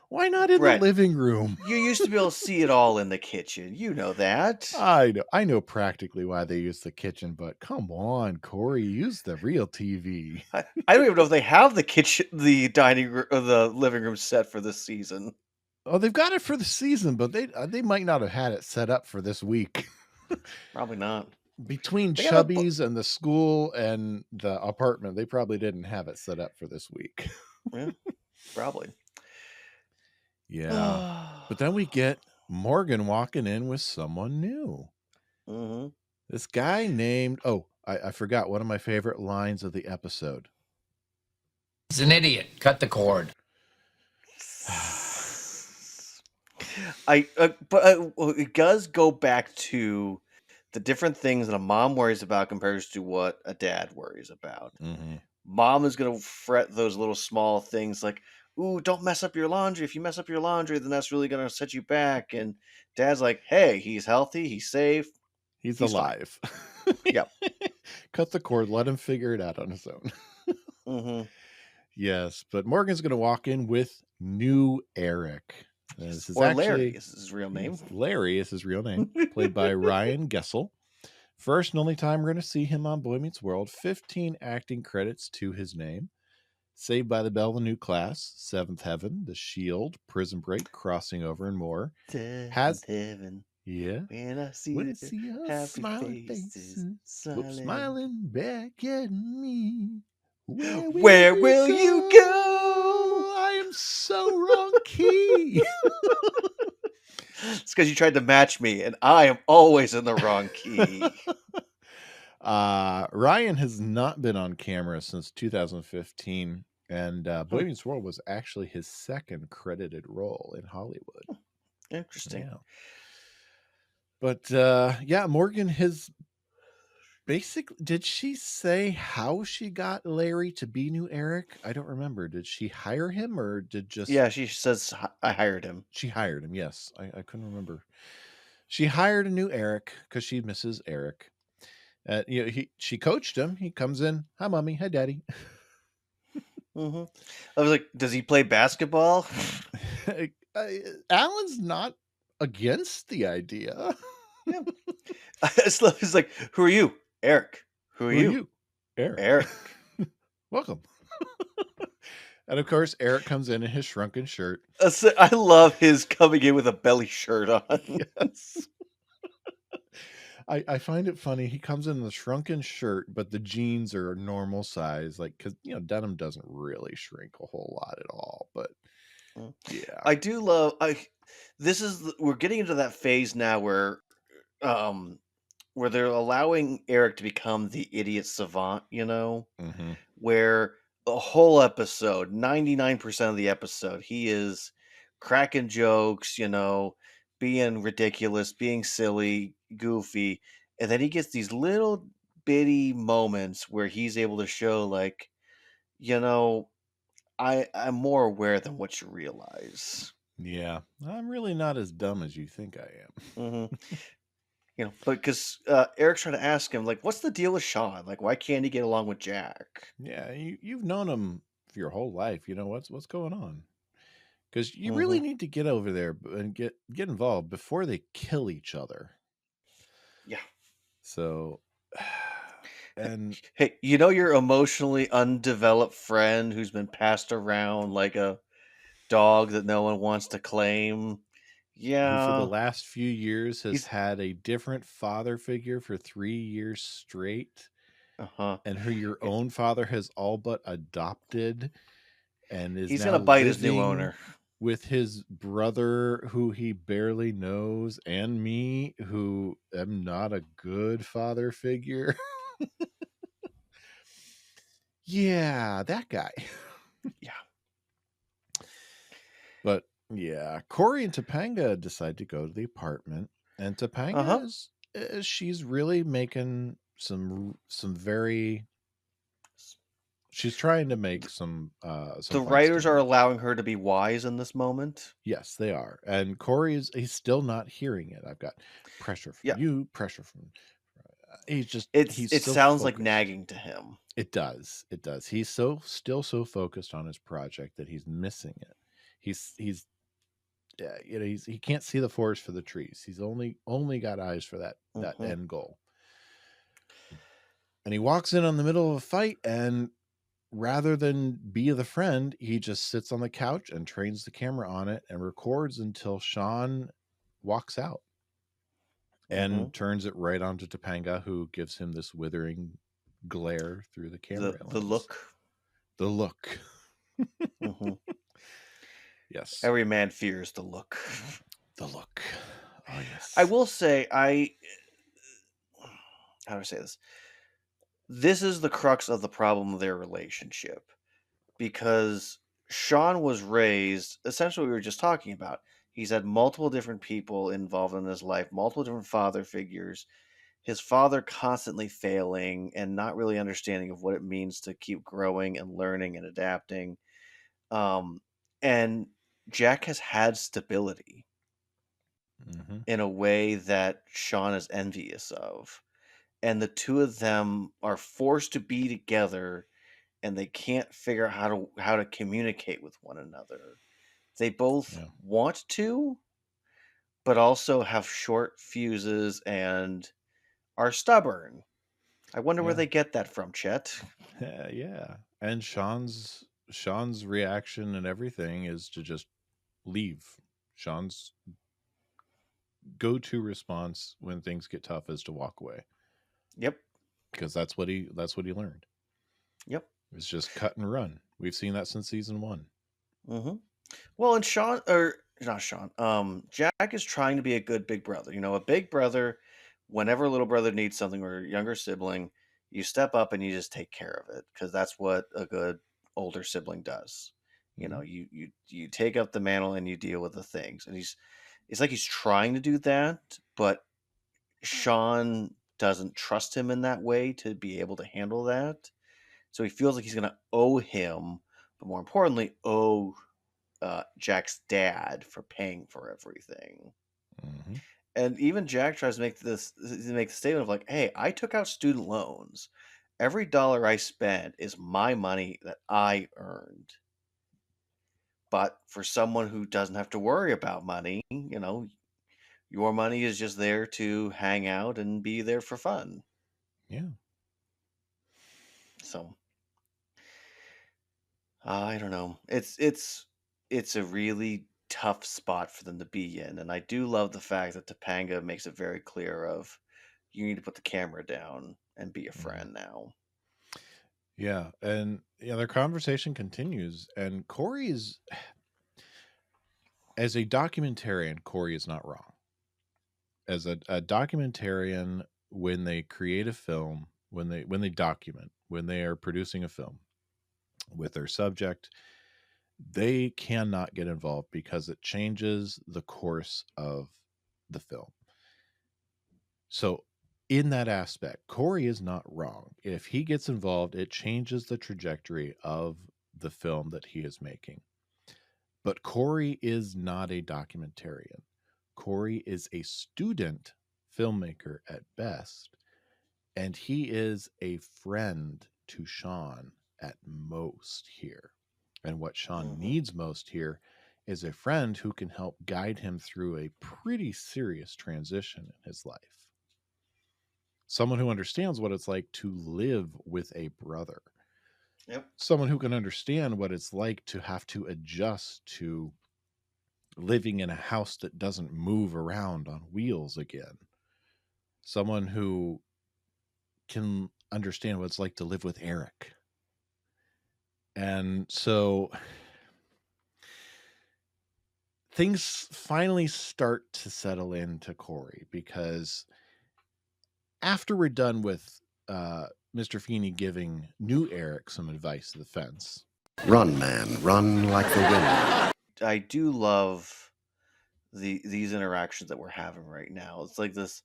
Why not in the living room? You used to be able to see it all in the kitchen. You know that. I know practically why they use the kitchen, but come on, Cory, use the real TV. I don't even know if they have the kitchen, the dining room, or the living room set for this season. Oh, they've got it for the season, but they might not have had it set up for this week. Probably not. Between Chubby's and the school and the apartment, they probably didn't have it set up for this week. Yeah, probably. Yeah. But then we get Morgan walking in with someone new. Mm-hmm. This guy named... Oh, I forgot one of my favorite lines of the episode. He's an idiot. Cut the cord. But it does go back to the different things that a mom worries about compared to what a dad worries about. Mm-hmm. Mom is going to fret those little small things like, ooh, don't mess up your laundry. If you mess up your laundry, then that's really going to set you back. And dad's like, hey, he's healthy. He's safe. He's alive. Yep. Cut the cord. Let him figure it out on his own. Mm-hmm. Yes, but Morgan's going to walk in with new Eric. Larry is his real name. Larry is his real name, played by Ryan Gessel First and only time we're going to see him on Boy Meets World. 15 acting credits to his name. Saved by the Bell, The New Class, Seventh Heaven, The Shield, Prison Break, Crossing Over, and more. Seventh heaven. Yeah. When I see When your I see your happy smiling faces faces, smiling. smiling back at me. Where will you go? I am so wrong key. It's because you tried to match me, and I am always in the wrong key. Ryan has not been on camera since 2015, and Boy Meets World was actually his second credited role in Hollywood. Interesting. Yeah. But yeah, Morgan has basically, did she say how she got Larry to be new Eric? I don't remember. Did she hire him or did just... Yeah, she says I hired him. She hired him, yes. I couldn't remember. She hired a new Eric because she misses Eric. She coached him. He comes in, hi mommy, hi daddy. I was like, does he play basketball? Alan's not against the idea. Yeah. It's like, who are you? Eric. Who are you? Eric. Welcome. And of course, Eric comes in his shrunken shirt. I love his coming in with a belly shirt on. Yes. I find it funny. He comes in the shrunken shirt, but the jeans are normal size. Like, because, denim doesn't really shrink a whole lot at all. But yeah. I do love... we're getting into that phase now where they're allowing Eric to become the idiot savant, where the whole episode, 99% of the episode, he is cracking jokes, being ridiculous, being silly, goofy, and then he gets these little bitty moments where he's able to show, like, I'm more aware than what you realize. Yeah, I'm really not as dumb as you think I am. But because Eric's trying to ask him, like, what's the deal with Shawn? Like, why can't he get along with Jack? Yeah, you've known him for your whole life. What's going on? Because you really need to get over there and get involved before they kill each other. Yeah. So, and hey, your emotionally undeveloped friend who's been passed around like a dog that no one wants to claim. Yeah. Who for the last few years has had a different father figure for 3 years straight. And who your own father has all but adopted and is he's now gonna bite his new owner with his brother who he barely knows, and me who am not a good father figure. Yeah, that guy. Yeah. But yeah, Cory and Topanga decide to go to the apartment, and Topanga she's really making some very... She's trying to make some the writers are allowing her to be wise in this moment. Yes, they are. And Cory he's still not hearing it. I've got pressure from you, pressure from... It sounds like nagging to him. It does. He's still so focused on his project that he's missing it. He can't see the forest for the trees. He's only got eyes for that end goal. And he walks in on the middle of a fight, and rather than be the friend, he just sits on the couch and trains the camera on it and records until Shawn walks out and turns it right onto Topanga, who gives him this withering glare through the camera. The look. Yes. Every man fears the look. The look. Oh, yes. I will say, how do I say this? This is the crux of the problem of their relationship, because Shawn was raised essentially what we were just talking about. He's had multiple different people involved in his life, multiple different father figures. His father constantly failing and not really understanding of what it means to keep growing and learning and adapting. And Jack has had stability in a way that Shawn is envious of. And the two of them are forced to be together, and they can't figure out how to communicate with one another. They both want to, but also have short fuses and are stubborn. I wonder where Yeah. they get that from, Chet. Yeah. And Sean's reaction and everything is to just leave. Sean's go-to response when things get tough is to walk away. Yep. Because that's what he learned. Yep. It's just cut and run. We've seen that since season 1. Mm-hmm. Well, and Sean, or not Sean, Jack is trying to be a good big brother. A big brother, whenever a little brother needs something or a younger sibling, you step up and you just take care of it because that's what a good older sibling does. Mhm. You take up the mantle and you deal with the things. And it's like he's trying to do that, but Sean doesn't trust him in that way to be able to handle that. So he feels like he's going to owe him, but more importantly, owe Jack's dad for paying for everything. Mhm. And even Jack tries to make the statement of like, "Hey, I took out student loans. Every dollar I spent is my money that I earned." But for someone who doesn't have to worry about money, your money is just there to hang out and be there for fun. Yeah. So I don't know. It's a really tough spot for them to be in, and I do love the fact that Topanga makes it very clear of you need to put the camera down and be a Mhm. friend now. Yeah, and their conversation continues, and Cory's as a documentarian, Cory is not wrong. As a documentarian, when they create a film, when they document, when they are producing a film with their subject, they cannot get involved because it changes the course of the film. So in that aspect, Cory is not wrong. If he gets involved, it changes the trajectory of the film that he is making. But Cory is not a documentarian. Cory is a student filmmaker at best, and he is a friend to Shawn at most here. And what Shawn needs most here is a friend who can help guide him through a pretty serious transition in his life. Someone who understands what it's like to live with a brother. Yep. Someone who can understand what it's like to have to adjust to living in a house that doesn't move around on wheels again. Someone who can understand what it's like to live with Eric. And so things finally start to settle into Cory, because after we're done with Mr. Feeney giving new Eric some advice to the fence. Run, man, run like the wind. I do love these interactions that we're having right now. It's like this,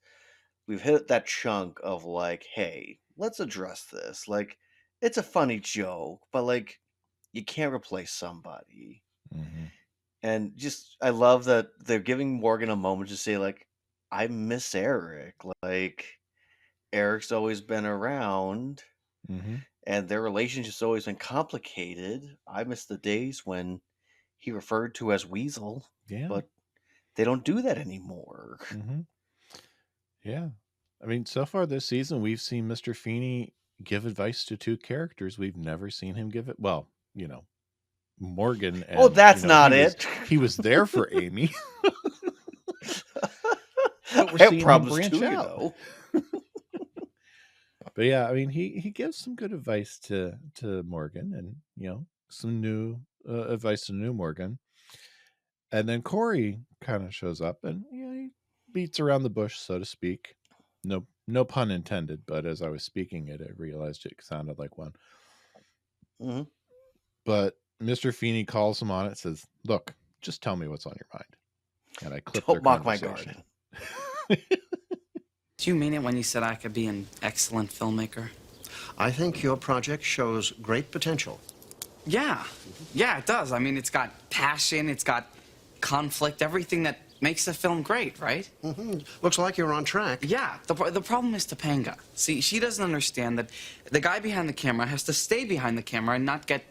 we've hit that chunk of like, hey, let's address this. Like, it's a funny joke, but like, you can't replace somebody. Mhm. And just, I love that they're giving Morgan a moment to say, like, I miss Eric. Like, Eric's always been around, Mhm. and their relationship's always been complicated. I miss the days when he referred to as Weasel, Yeah. but they don't do that anymore. Mhm. Yeah. I mean, so far this season, we've seen Mr. Feeney give advice to two characters. We've never seen him give it. Well, Morgan. And, Oh, that's not it. He was there for Amy. But we're I have seeing him problems branch too, out. But yeah, I mean, he gives some good advice to Morgan, and some new advice to new Morgan. And then Cory kind of shows up, and he beats around the bush, so to speak. No pun intended, but as I was speaking it, I realized it sounded like one. Mm-hmm. But Mr. Feeney calls him on it, says, "Look, just tell me what's on your mind." And I clipped Don't their mock my conversation. garden. Do you mean it when you said I could be an excellent filmmaker? I think your project shows great potential. Yeah, it does. I mean, it's got passion, it's got conflict, everything that makes a film great, right? Looks like you're on track. Yeah, the problem is Topanga. See, she doesn't understand that the guy behind the camera has to stay behind the camera and not get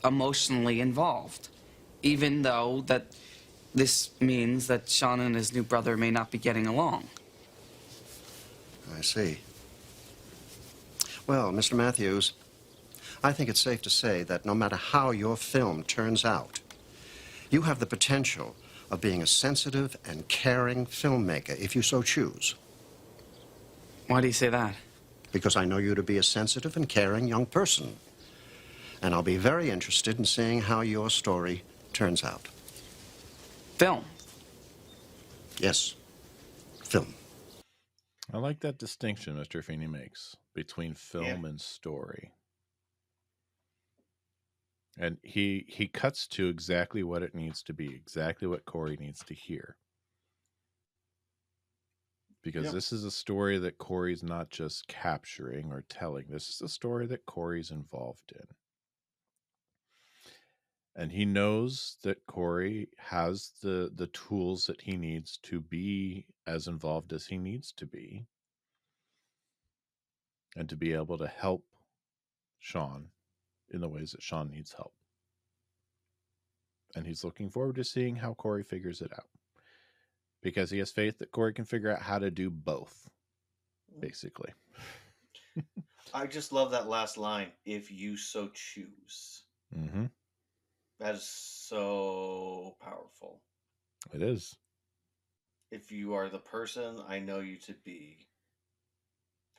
emotionally involved. Even though that this means that Shawn and his new brother may not be getting along. I see. Well, Mr. Matthews, I think it's safe to say that no matter how your film turns out, you have the potential of being a sensitive and caring filmmaker if you so choose. Why do you say that? Because I know you to be a sensitive and caring young person. And I'll be very interested in seeing how your story turns out. Film. Yes, film. I like that distinction Mr. Feeney makes between film Yeah. and story. And he cuts to exactly what it needs to be, exactly what Cory needs to hear. Because this is a story that Cory's not just capturing or telling. This is a story that Cory's involved in. And he knows that Cory has the tools that he needs to be as involved as he needs to be. And to be able to help Shawn in the ways that Shawn needs help. And he's looking forward to seeing how Cory figures it out. Because he has faith that Cory can figure out how to do both, basically. I just love that last line, if you so choose. Mm-hmm. That is so powerful. It is. If you are the person I know you to be,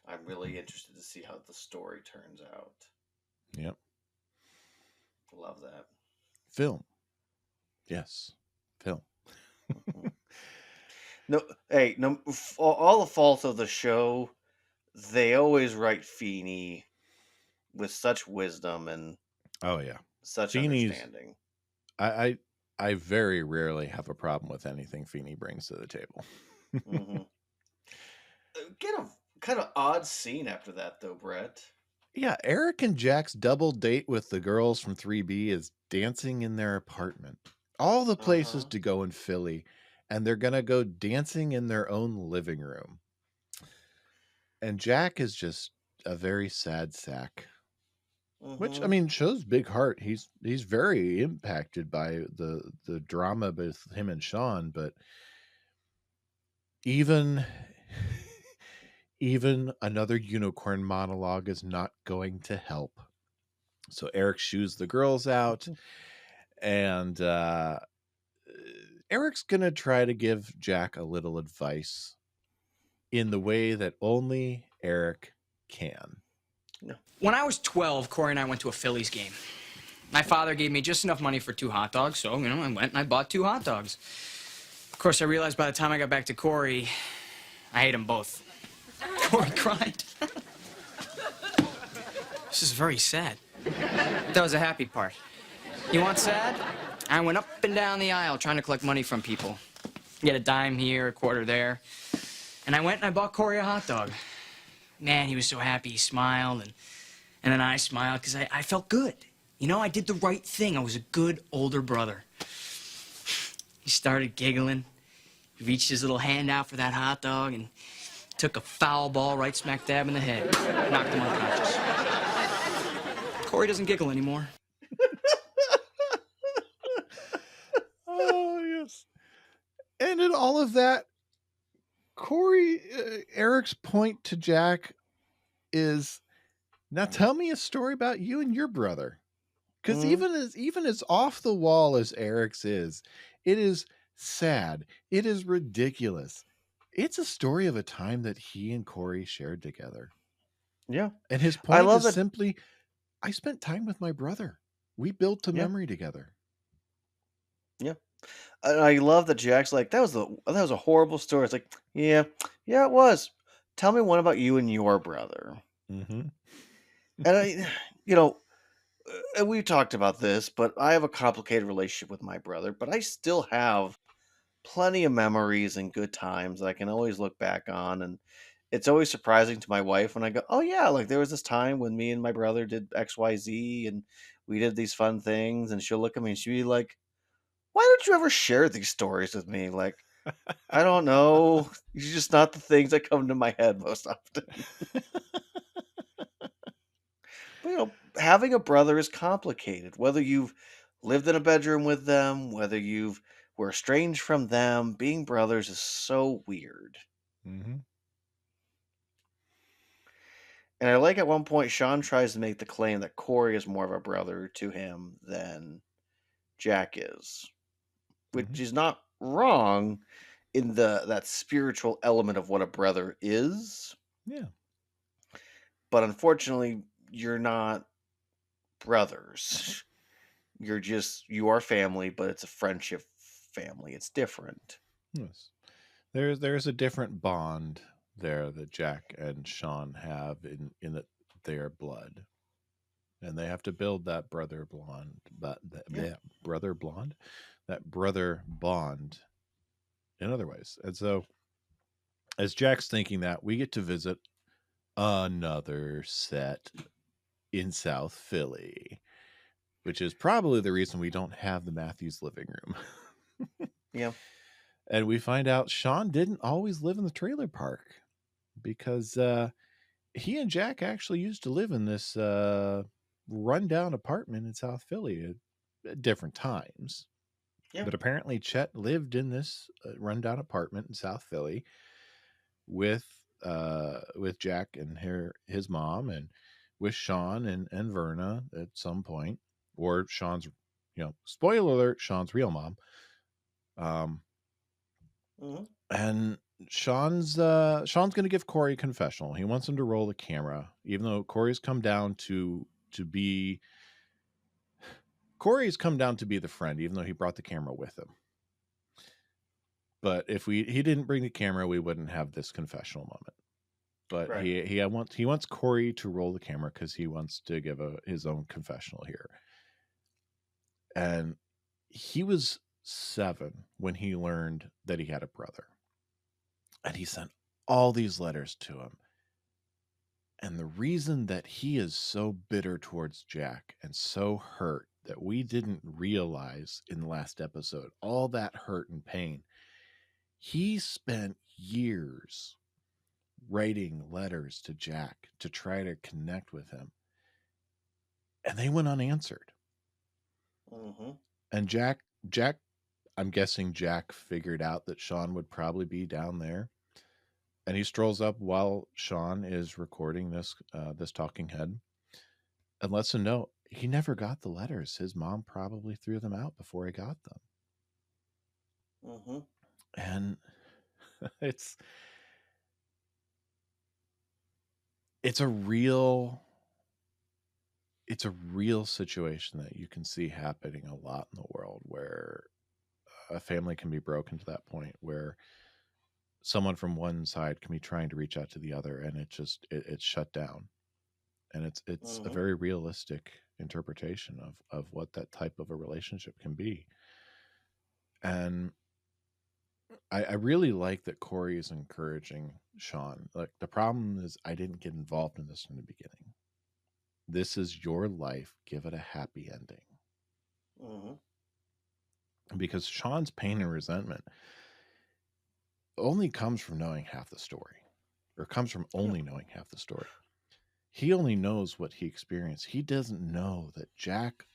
I'm really interested to see how the story turns out. Yep. Love that. Film. Yes. Film. No, hey, no, all the faults of the show, they always write Feeney with such wisdom and Oh, yeah. such Feeney's, understanding. I very rarely have a problem with anything Feeney brings to the table. Mm-hmm. Get a kind of odd scene after that, though, Brett. Yeah, Eric and Jack's double date with the girls from 3B is dancing in their apartment. All the places to go in Philly, and they're going to go dancing in their own living room. And Jack is just a very sad sack. Which, I mean, shows big heart. He's very impacted by the drama with him and Shawn, but even another unicorn monologue is not going to help. So Eric shoos the girls out, and Eric's gonna try to give Jack a little advice in the way that only Eric can. When I was 12, Cory and I went to a Phillies game. My father gave me just enough money for 2 hot dogs, so, I went and I bought 2 hot dogs. Of course, I realized by the time I got back to Cory, I ate them both. Cory cried. This is very sad. That was the happy part. You want sad? I went up and down the aisle trying to collect money from people. Get a dime here, a quarter there. And I went and I bought Cory a hot dog. Man, he was so happy. He smiled, and then I smiled because I felt good. I did the right thing. I was a good older brother. He started giggling. He reached his little hand out for that hot dog and took a foul ball right smack dab in the head. Knocked him unconscious. Cory doesn't giggle anymore. Oh, yes. And in all of that, Cory, Eric's point to Jack is, now tell me a story about you and your brother. Because even as off the wall as Eric's is, it is sad. It is ridiculous. It's a story of a time that he and Cory shared together. Yeah. And his point is simply, I spent time with my brother. We built a memory together. Yeah. And I love that Jack's like, that was a horrible story. It's like, yeah, it was. Tell me one about you and your brother. Mm-hmm. And and we talked about this, but I have a complicated relationship with my brother, but I still have plenty of memories and good times that I can always look back on. And it's always surprising to my wife when I go, oh yeah, like there was this time when me and my brother did XYZ and we did these fun things. And she'll look at me and she'll be like, why don't you ever share these stories with me? Like, I don't know. It's just not the things that come to my head most often. But, having a brother is complicated. Whether you've lived in a bedroom with them, whether were estranged from them, being brothers is so weird. Mm-hmm. And I like at one point Shawn tries to make the claim that Cory is more of a brother to him than Jack is, which is not wrong in that spiritual element of what a brother is. Yeah. But unfortunately, you're not brothers. You are family, but it's a friendship family. It's different. Yes. There's a different bond there that Jack and Shawn have in their blood. And they have to build that brother blonde, but brother blonde, that brother bond in other ways. And so, as Jack's thinking that, we get to visit another set in South Philly, which is probably the reason we don't have the Matthews living room. Yeah. And we find out Shawn didn't always live in the trailer park because he and Jack actually used to live in this rundown apartment in South Philly at different times. Yeah. But apparently Chet lived in this rundown apartment in South Philly with Jack and his mom, and with Shawn and Verna at some point, or Shawn's, spoiler alert, Shawn's real mom. And Shawn's going to give Cory a confessional. He wants him to roll the camera, even though Cory's come down to be the friend, even though he brought the camera with him. But if he didn't bring the camera, we wouldn't have this confessional moment. But Right. he wants Cory to roll the camera because he wants to give his own confessional here. And he was 7 when he learned that he had a brother. And he sent all these letters to him. And the reason that he is so bitter towards Jack and so hurt that we didn't realize in the last episode, all that hurt and pain, he spent years writing letters to Jack to try to connect with him. And they went unanswered. And Jack, I'm guessing Jack figured out that Shawn would probably be down there. And he strolls up while Shawn is recording this talking head and lets him know he never got the letters. His mom probably threw them out before he got them. And it's a real situation that you can see happening a lot in the world, where a family can be broken to that point where someone from one side can be trying to reach out to the other, and it's shut down. And it's a very realistic interpretation of what that type of a relationship can be. And I really like that Cory is encouraging Shawn. Like, the problem is I didn't get involved in this from the beginning. This is your life. Give it a happy ending. Because Shawn's pain and resentment only comes from knowing half the story, or comes from only knowing half the story. He only knows what he experienced. He doesn't know that Jack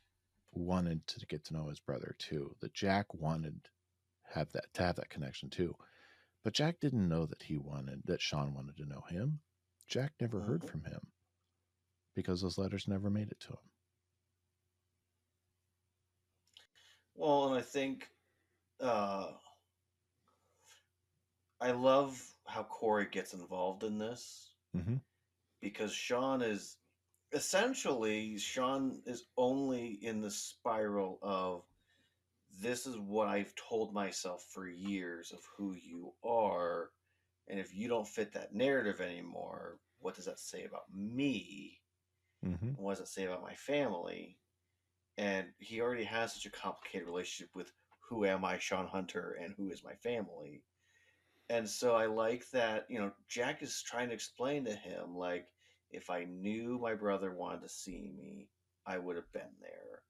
wanted to get to know his brother too, that Jack wanted to have that connection too. But Jack didn't know that Shawn wanted to know him. Jack never heard from him because those letters never made it to him. Well, and I think I love how Cory gets involved in this, because Shawn is only in the spiral of, this is what I've told myself for years of who you are, and if you don't fit that narrative anymore, what does that say about me? And what does it say about my family? And he already has such a complicated relationship with, who am I, Shawn Hunter, and who is my family? And so I like that, Jack is trying to explain to him, like, if I knew my brother wanted to see me, I would have been there.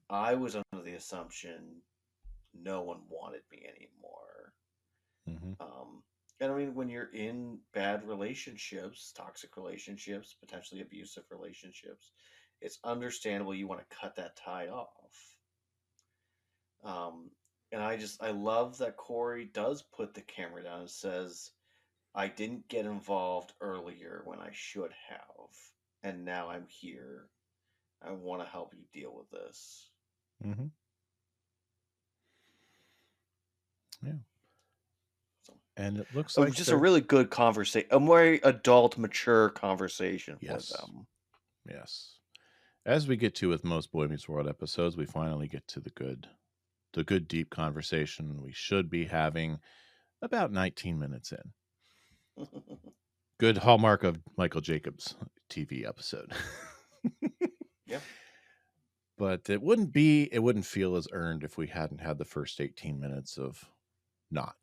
I was under the assumption no one wanted me anymore. And I mean, when you're in bad relationships, toxic relationships, potentially abusive relationships, it's understandable you want to cut that tie off. And I love that Cory does put the camera down and says, I didn't get involved earlier when I should have, and now I'm here. I want to help you deal with this. Mm-hmm. Yeah. So, And it looks it like was just a really good conversation, a very adult, mature conversation for yes. them. Yes. As we get to with most Boy Meets World episodes, we finally get to the good deep conversation we should be having about 19 minutes in. Good hallmark of Michael Jacobs' TV episode. Yeah. But it wouldn't feel as earned if we hadn't had the first 18 minutes of not.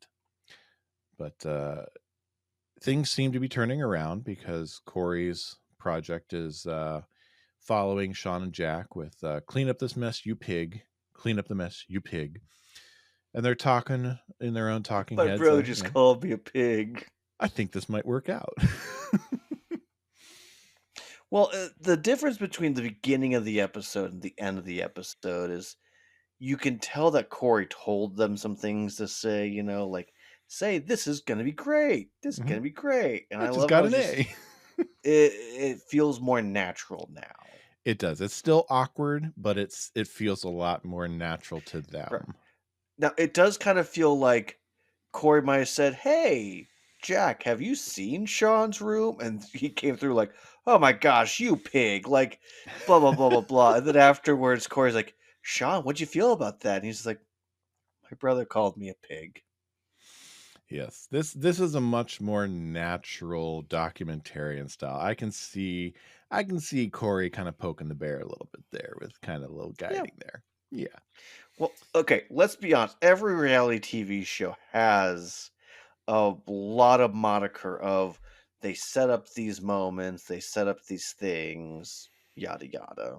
But things seem to be turning around because Cory's project is following Shawn and Jack with clean up this mess, you pig. Clean up the mess, you pig. And they're talking in their own talking My heads. brother just called me a pig. I think this might work out. Well, the difference between the beginning of the episode and the end of the episode is you can tell that Cory told them some things to say, like, say, this is going to be great. This is going to be great. And I just love got how an A. it feels more natural now. It does. It's still awkward, but it feels a lot more natural to them. Right. Now, it does kind of feel like Cory might have said, hey, Jack, have you seen Shawn's room? And he came through like, oh my gosh, you pig. Like, blah, blah, blah, blah, blah. And then afterwards, Cory's like, Shawn, what'd you feel about that? And he's like, my brother called me a pig. Yes, this is a much more natural documentarian style. I can see Cory kind of poking the bear a little bit there with kind of a little guiding there. Yeah. Well, okay, let's be honest. Every reality TV show has a lot of moniker of they set up these moments, they set up these things, yada yada.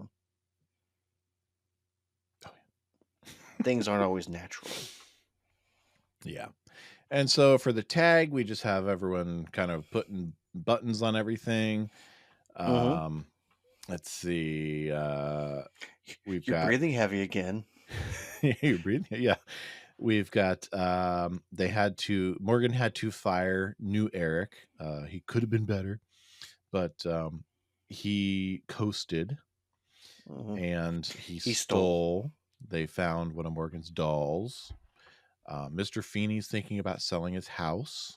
Oh, yeah. Things aren't always natural. Yeah. And so for the tag, we just have everyone kind of putting buttons on everything. Let's see. You're breathing heavy again. You're breathing, yeah. We've got Morgan had to fire new Eric. He could have been better, but he coasted and he stole. They found one of Morgan's dolls. Mr. Feeney's thinking about selling his house.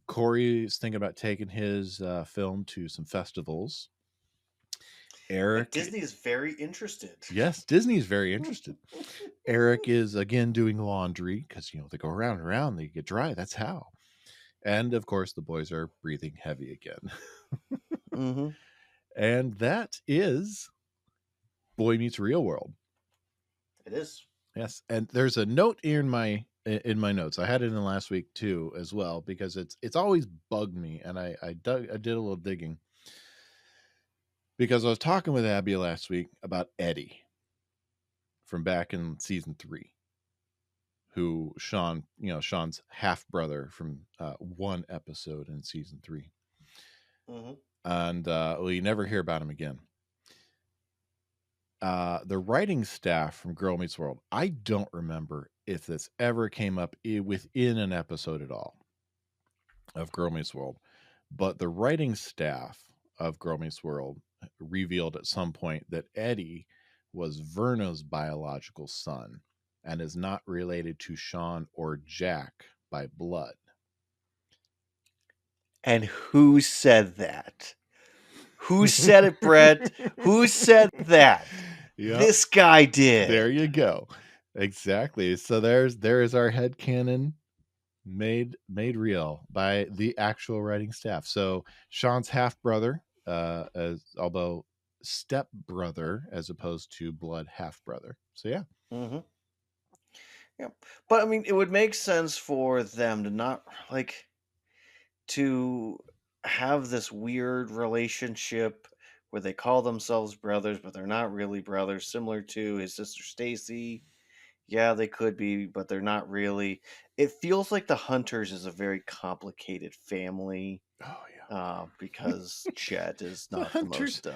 Cory's thinking about taking his film to some festivals. Eric, Disney is very interested. Yes, Disney is very interested. Eric is again doing laundry because they go around and around, they get dry. That's how. And of course, the boys are breathing heavy again. And that is Boy Meets Real World. It is. Yes, and there's a note in my notes. I had it in last week too, as well, because it's always bugged me, and I did a little digging. Because I was talking with Abby last week about Eddie from back in season 3, who Shawn's half brother from one episode in season 3. And you never hear about him again. The writing staff from Girl Meets World, I don't remember if this ever came up within an episode at all of Girl Meets World, but the writing staff of Girl Meets World revealed at some point that Eddie was Verna's biological son and is not related to Shawn or Jack by blood. And who said that? Who said it, Brett? Who said that? Yep. This guy did. There you go. Exactly. So there is our headcanon made real by the actual writing staff. So Shawn's half brother, although step brother as opposed to blood half brother. So yeah. Yeah, but I mean, it would make sense for them to not to have this weird relationship where they call themselves brothers, but they're not really brothers, similar to his sister Stacy. Yeah, they could be, but they're not really. It feels like the Hunters is a very complicated family. Oh yeah, because Chet is not the most.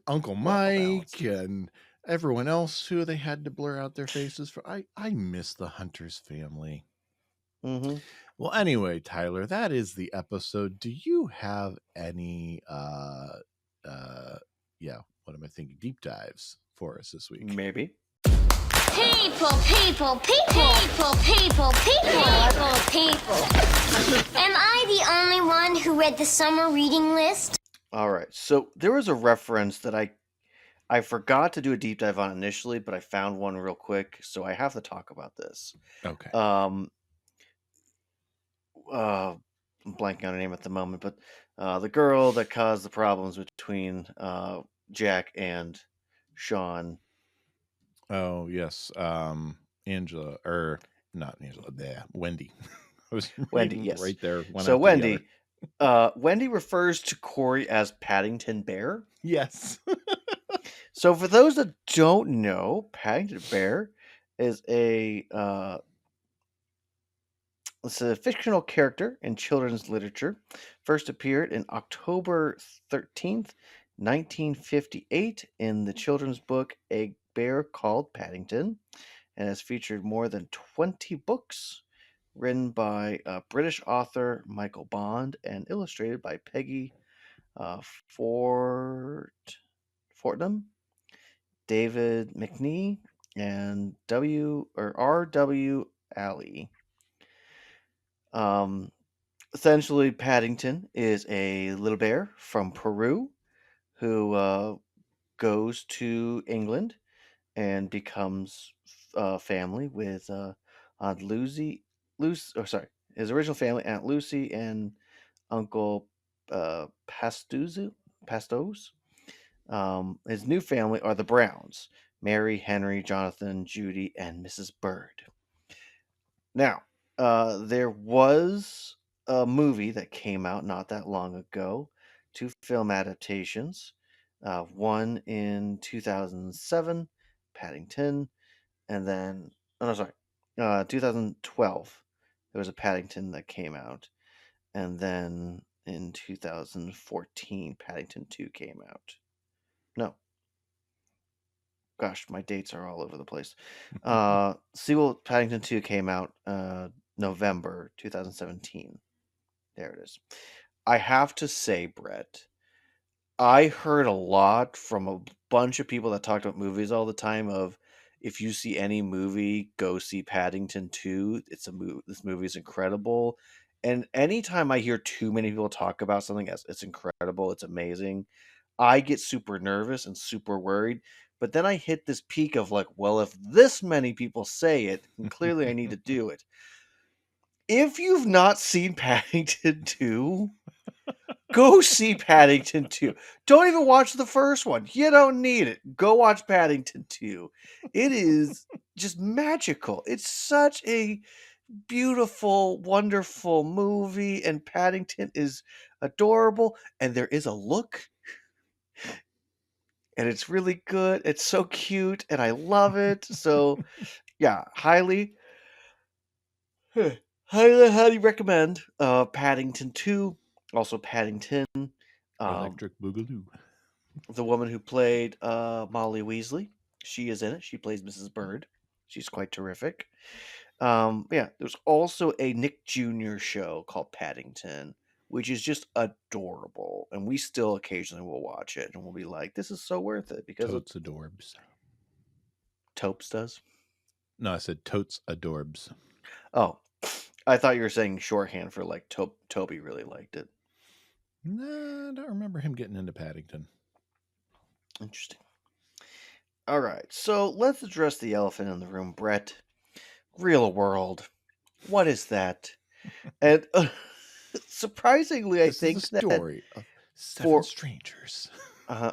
Uncle Mike and everyone else who they had to blur out their faces for. I miss the Hunters family. Well, anyway, Tyler, that is the episode. Do you have any what am I thinking? Deep dives for us this week? Maybe. People, people, people, people, people, people, people. Am I the only one who read the summer reading list? All right. So there was a reference that I forgot to do a deep dive on initially, but I found one real quick, so I have to talk about this. Okay. I'm blanking on her name at the moment, but the girl that caused the problems between Jack and Shawn. Oh, yes. Angela, or not Angela, Wendy. I was Wendy, reading yes. right there. One So after the other. Wendy refers to Cory as Paddington Bear. Yes. So for those that don't know, Paddington Bear is it's a fictional character in children's literature. First appeared in October 13th, 1958 in the children's book A Bear Called Paddington, and has featured more than 20 books written by British author Michael Bond and illustrated by Peggy Fortnum, David McNee, and R.W. Alley. Essentially, Paddington is a little bear from Peru who goes to England and becomes family with Aunt Lucy. His original family, Aunt Lucy and Uncle Pastos. His new family are the Browns: Mary, Henry, Jonathan, Judy, and Mrs. Bird. Now, there was a movie that came out not that long ago, two film adaptations. One in 2007, Paddington, and then, 2012, there was a Paddington that came out. And then in 2014, Paddington 2 came out. No. Gosh, my dates are all over the place. Sequel Paddington 2 came out November 2017. There it is. I have to say, Brett, I heard a lot from a bunch of people that talked about movies all the time of if you see any movie, go see Paddington 2. This movie is incredible. And anytime I hear too many people talk about something as it's incredible, it's amazing, I get super nervous and super worried. But then I hit this peak of like, well, if this many people say it, then clearly I need to do it. If you've not seen Paddington 2, go see Paddington 2. Don't even watch the first one. You don't need it. Go watch Paddington 2. It is just magical. It's such a beautiful, wonderful movie, and Paddington is adorable, and there is a look, and it's really good. It's so cute, and I love it. So, yeah, highly, highly recommend Paddington 2. Also, Paddington. Electric Boogaloo. The woman who played Molly Weasley, she is in it. She plays Mrs. Bird. She's quite terrific. Yeah, there's also a Nick Jr. show called Paddington, which is just adorable, and we still occasionally will watch it, and we'll be like, "This is so worth it," because Totes adorbs. Topes does. No, I said totes adorbs. Oh, I thought you were saying shorthand for like Toby really liked it. Nah, I don't remember him getting into Paddington. Interesting. All right, so let's address the elephant in the room, Brett. Real world. What is that? And surprisingly, This is a story of seven strangers.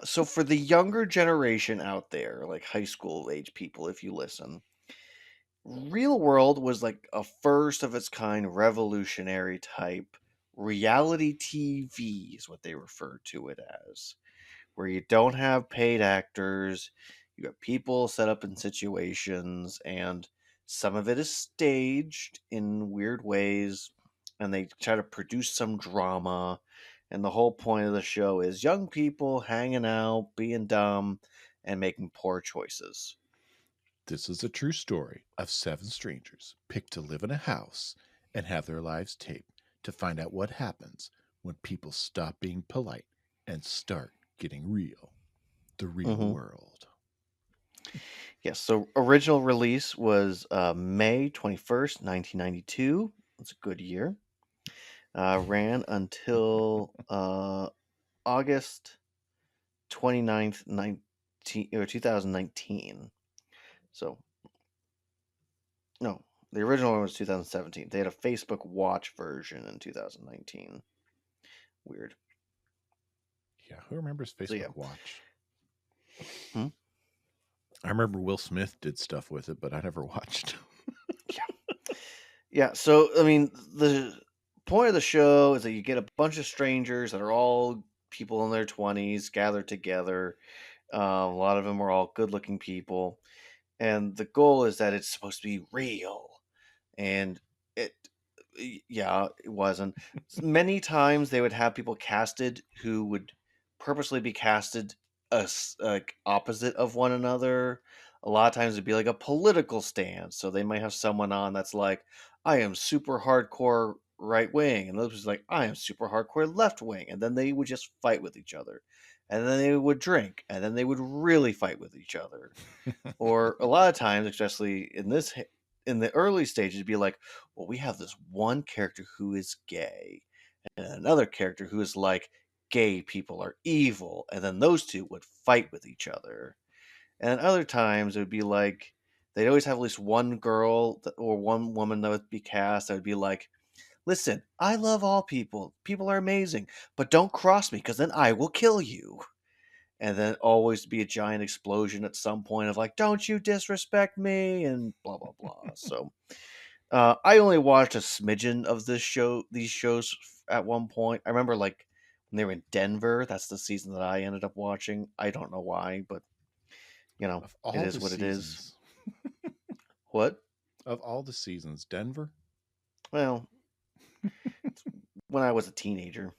So for the younger generation out there, like high school age people, if you listen, Real World was like a first of its kind revolutionary type reality TV is what they refer to it as, where you don't have paid actors, you got people set up in situations, and some of it is staged in weird ways, and they try to produce some drama. And the whole point of the show is young people hanging out, being dumb, and making poor choices. This is a true story of seven strangers picked to live in a house and have their lives taped to find out what happens when people stop being polite and start getting real. The real Mm-hmm. world. Yes. So original release was May 21st, 1992. That's a good year. Ran until August 29th, 2019. So, no, the original one was 2017. They had a Facebook Watch version in 2019. Weird. Yeah, who remembers So, Facebook yeah. Watch? Hmm? I remember Will Smith did stuff with it, but I never watched. Yeah, so, I mean, the point of the show is that you get a bunch of strangers that are all people in their 20s gathered together. A lot of them are all good looking people. And the goal is that it's supposed to be real. And it, yeah, it wasn't. Many times they would have people casted who would purposely be casted like opposite of one another. A lot of times it'd be like a political stance. So they might have someone on that's like, I am super hardcore right wing, and others like, I am super hardcore left wing, and then they would just fight with each other, and then they would drink, and then they would really fight with each other. Or a lot of times, especially in the early stages, be like, well, we have this one character who is gay, and another character who is like, gay people are evil, and then those two would fight with each other. And other times it would be like they'd always have at least one girl or one woman that would be cast that would be like, listen, I love all people. People are amazing, but don't cross me because then I will kill you. And then always be a giant explosion at some point of like, don't you disrespect me, and blah blah blah. So I only watched a smidgen of these shows at one point. I remember like when they were in Denver. That's the season that I ended up watching. I don't know why, but Of it all is the what it is. seasons, What? of all the seasons, Denver? Well, when I was a teenager.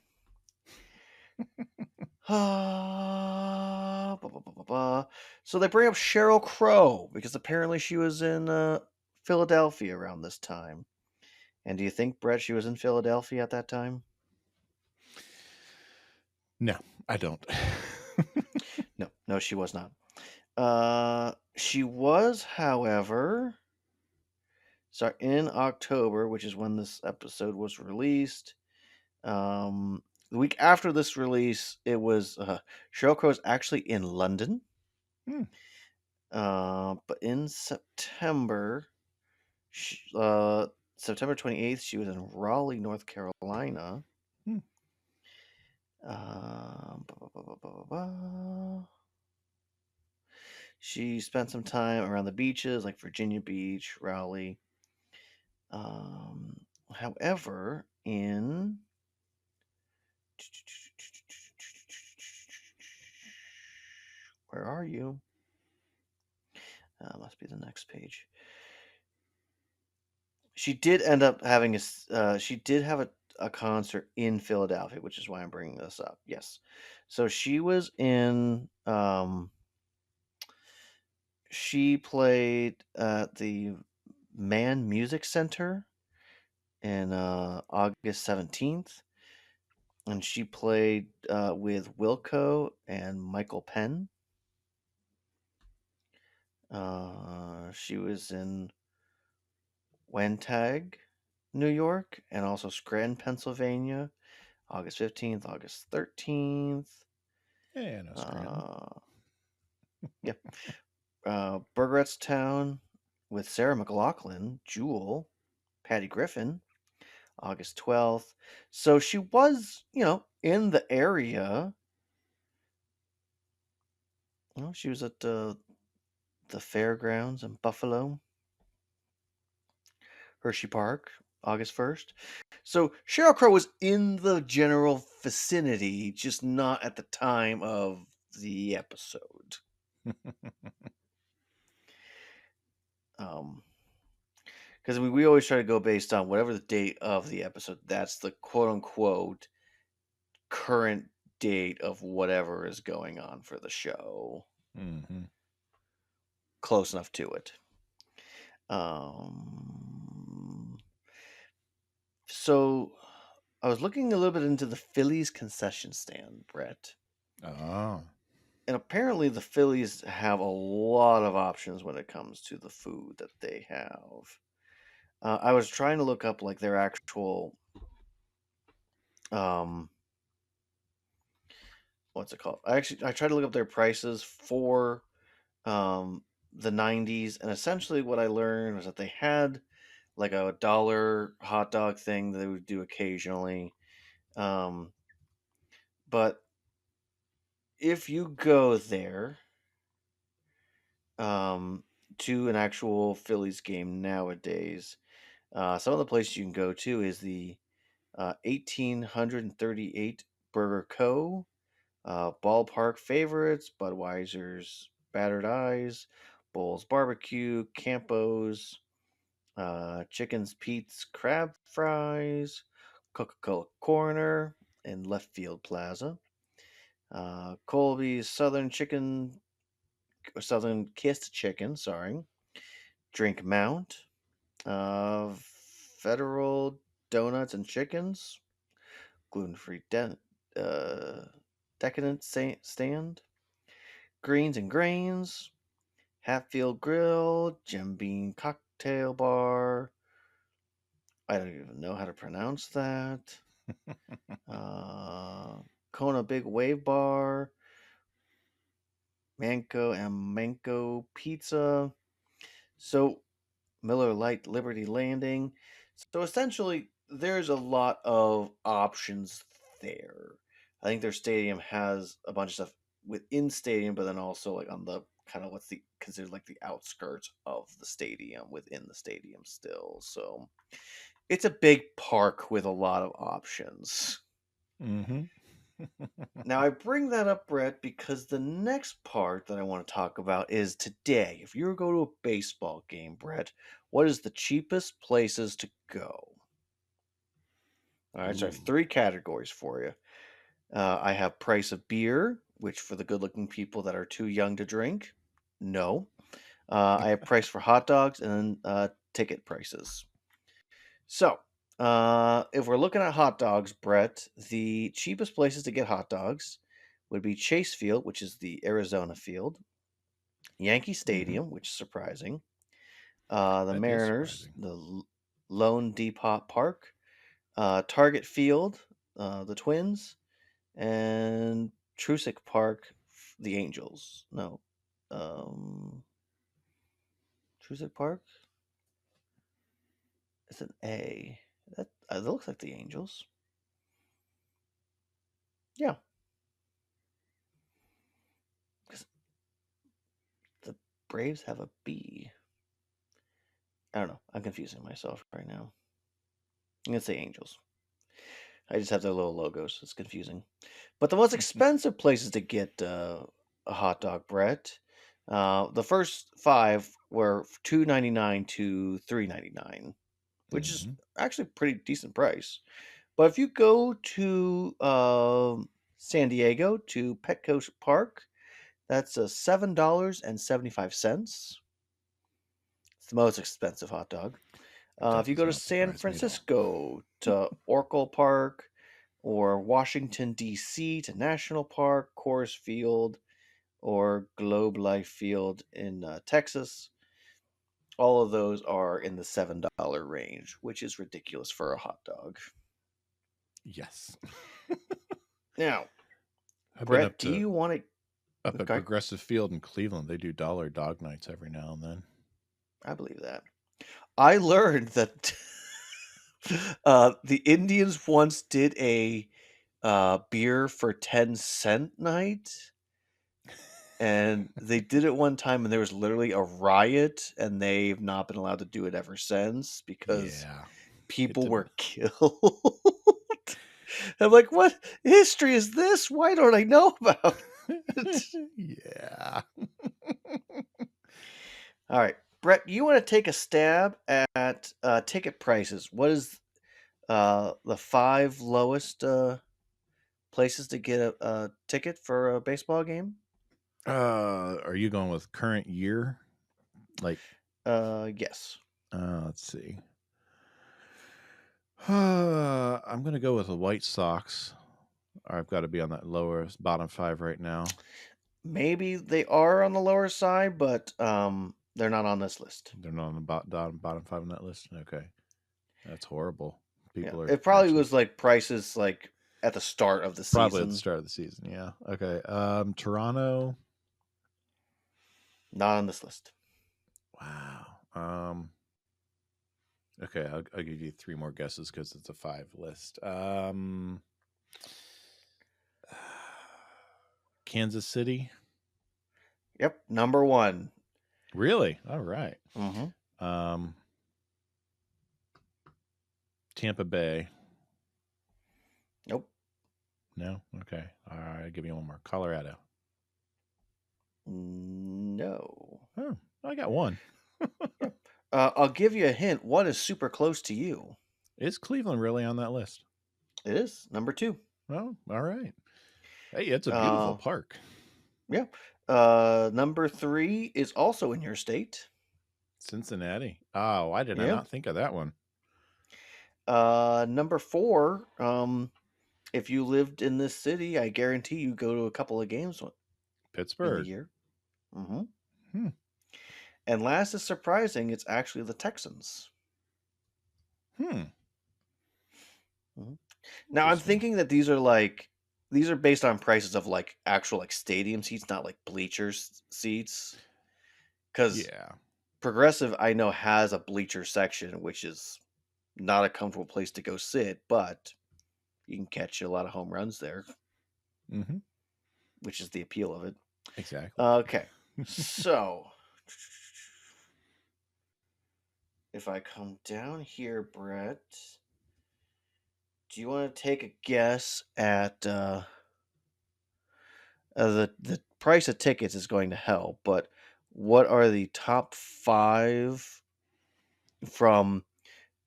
Ba, ba, ba, ba, ba. So they bring up Sheryl Crow because apparently she was in Philadelphia around this time. And do you think, Brett, she was in Philadelphia at that time? No, I don't. No, she was not. She was, however, sorry, in October, which is when this episode was released. The week after this release, it was Sheryl Crow's actually in London. Hmm. But in September, September 28th, she was in Raleigh, North Carolina. Hmm. Ba, ba, ba, ba, ba, ba. She spent some time around the beaches like Virginia Beach, Raleigh. However, in where are you? Must be the next page. She did end up having she did have a concert in Philadelphia, which is why I'm bringing this up. Yes. So she was in she played at the Mann Music Center in August 17th, and she played with Wilco and Michael Penn. She was in Wentag, New York, and also Scranton, Pennsylvania, August 15th, August 13th. Yeah, no Scranton. Yeah. Burgettstown with Sarah McLachlan, Jewel, Patty Griffin, August 12th. So she was, in the area. She was at the fairgrounds in Buffalo, Hershey Park, August 1st. So Sheryl Crow was in the general vicinity, just not at the time of the episode. Because we always try to go based on whatever the date of the episode. That's the quote unquote current date of whatever is going on for the show. Mm-hmm. Close enough to it. Um, So I was looking a little bit into the Phillies concession stand, Brett. Oh. And apparently the Phillies have a lot of options when it comes to the food that they have. I was trying to look up like their actual um what's it called? I tried to look up their prices for the 90s, and essentially what I learned was that they had like a dollar hot dog thing that they would do occasionally. Um but if you go there um to an actual Phillies game nowadays, some of the places you can go to is the 1838 Burger Co., Ballpark Favorites, Budweiser's Battered Eyes, Bull's Barbecue, Campo's, Chicken's Pete's Crab Fries, Coca-Cola Corner, and Left Field Plaza, Colby's Southern Kissed Chicken, sorry, Drink Mount, Federal Donuts and Chickens, gluten-free decadent stand, Greens and Grains, Hatfield Grill, Jim Beam Cocktail Bar. I don't even know how to pronounce that. Kona Big Wave Bar, Manco and Manco Pizza. So Miller Lite Liberty Landing. So essentially, there's a lot of options there. I think their stadium has a bunch of stuff within stadium, but then also like on the kind of what's the considered like the outskirts of the stadium within the stadium still. So it's a big park with a lot of options. Mm-hmm. Now, I bring that up, Brett, because the next part that I want to talk about is today. If you were to go to a baseball game, Brett, what is the cheapest places to go? All right, so I have Ooh. 3 categories for you. I have price of beer, which for the good-looking people that are too young to drink, no. I have price for hot dogs and then ticket prices. So, if we're looking at hot dogs, Brett, the cheapest places to get hot dogs would be Chase Field, which is the Arizona field, Yankee Stadium, which is surprising, the That is Mariners, surprising. the Lone Depot Park, Target Field, the Twins, and Trusick Park, the Angels. No, Trusick Park. It's an A. That looks like the Angels. Yeah. The Braves have a B. I don't know. I'm confusing myself right now. I'm going to say Angels. I just have their little logos. It's confusing. But the most expensive places to get a hot dog, Brett, the first 5 were $2.99 to $3.99, which is Mm-hmm. actually a pretty decent price. But if you go to San Diego to Petco Park, that's $7.75. It's the most expensive hot dog. That If you does go to not San surprise me at all. Francisco to Oracle Park, or Washington, D.C. to National Park, Coors Field, or Globe Life Field in Texas, all of those are in the $7 range, which is ridiculous for a hot dog. Yes. Now, I've been Brett, do you want to? up at Okay, Progressive Field in Cleveland. They do dollar dog nights every now and then. I believe that. I learned that the Indians once did a beer for 10-cent night, and they did it one time, and there was literally a riot, and they've not been allowed to do it ever since because Yeah. people It were killed. I'm like, what history is this? Why don't I know about it? Yeah. All right, Brett, you want to take a stab at ticket prices? What is the 5 lowest places to get a ticket for a baseball game? Are you going with current year? Like, Yes. let's see. I'm gonna go with the White Sox. I've got to be on that lower bottom 5 right now. Maybe they are on the lower side, but they're not on this list. They're not on the bottom 5 on that list. Okay, that's horrible. People are It probably actually was like prices like at the start of the probably at the season. start of the season. Yeah. Okay. Toronto. Not on this list. Wow. Okay, I'll give you 3 more guesses because it's a 5 list. Kansas City. Yep, number 1. Really? All right. Mm-hmm. Tampa Bay. Nope. No? Okay. All right, I'll give you one more. Colorado. No. Oh, I got one. I'll give you a hint. One is super close to you. Is Cleveland really on that list? It is number 2. Oh, all right. Hey, it's a beautiful park. Yeah. Number 3 is also in your state. Cincinnati. Oh, why did I not think of that one? Number 4, if you lived in this city, I guarantee you go to a couple of games in Pittsburgh. the year. And last is surprising. It's actually the Texans. Now I'm thinking that these are based on prices of like actual like stadium seats, not like bleachers seats. Because Progressive, I know, has a bleacher section, which is not a comfortable place to go sit, but you can catch a lot of home runs there, which is the appeal of it. Exactly. Okay, so if I come down here, Brett, do you want to take a guess at the price of tickets is going to help, but what are the top 5 from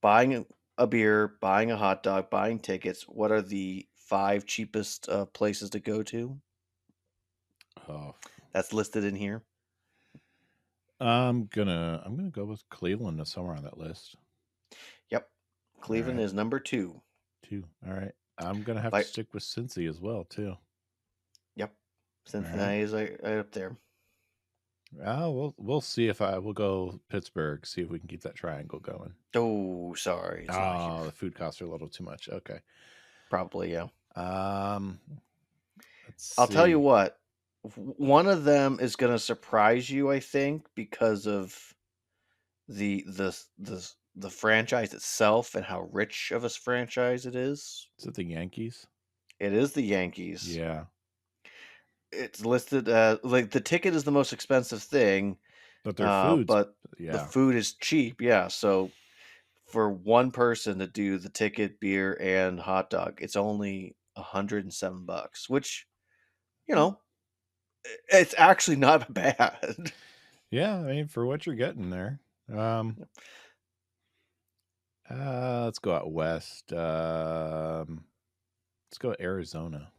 buying a beer, buying a hot dog, buying tickets? What are the 5 cheapest places to go to? Oh, that's listed in here. I'm gonna go with Cleveland somewhere on that list. Yep, Cleveland is number 2. All right, I'm gonna have to stick with Cincy as well too. Yep, Cincinnati is right up there. We'll see if we'll go Pittsburgh. See if we can keep that triangle going. Oh, sorry. The food costs are a little too much. Okay, probably yeah. I'll tell you what. One of them is going to surprise you, I think, because of the franchise itself and how rich of a franchise it is. Is it the Yankees? It is the Yankees. Yeah. It's listed like the ticket is the most expensive thing, but their food, the food is cheap. Yeah, so for one person to do the ticket, beer, and hot dog, it's only $107, which, you know, it's actually not bad. Yeah, I mean, for what you're getting there. Let's go out west. Let's go Arizona.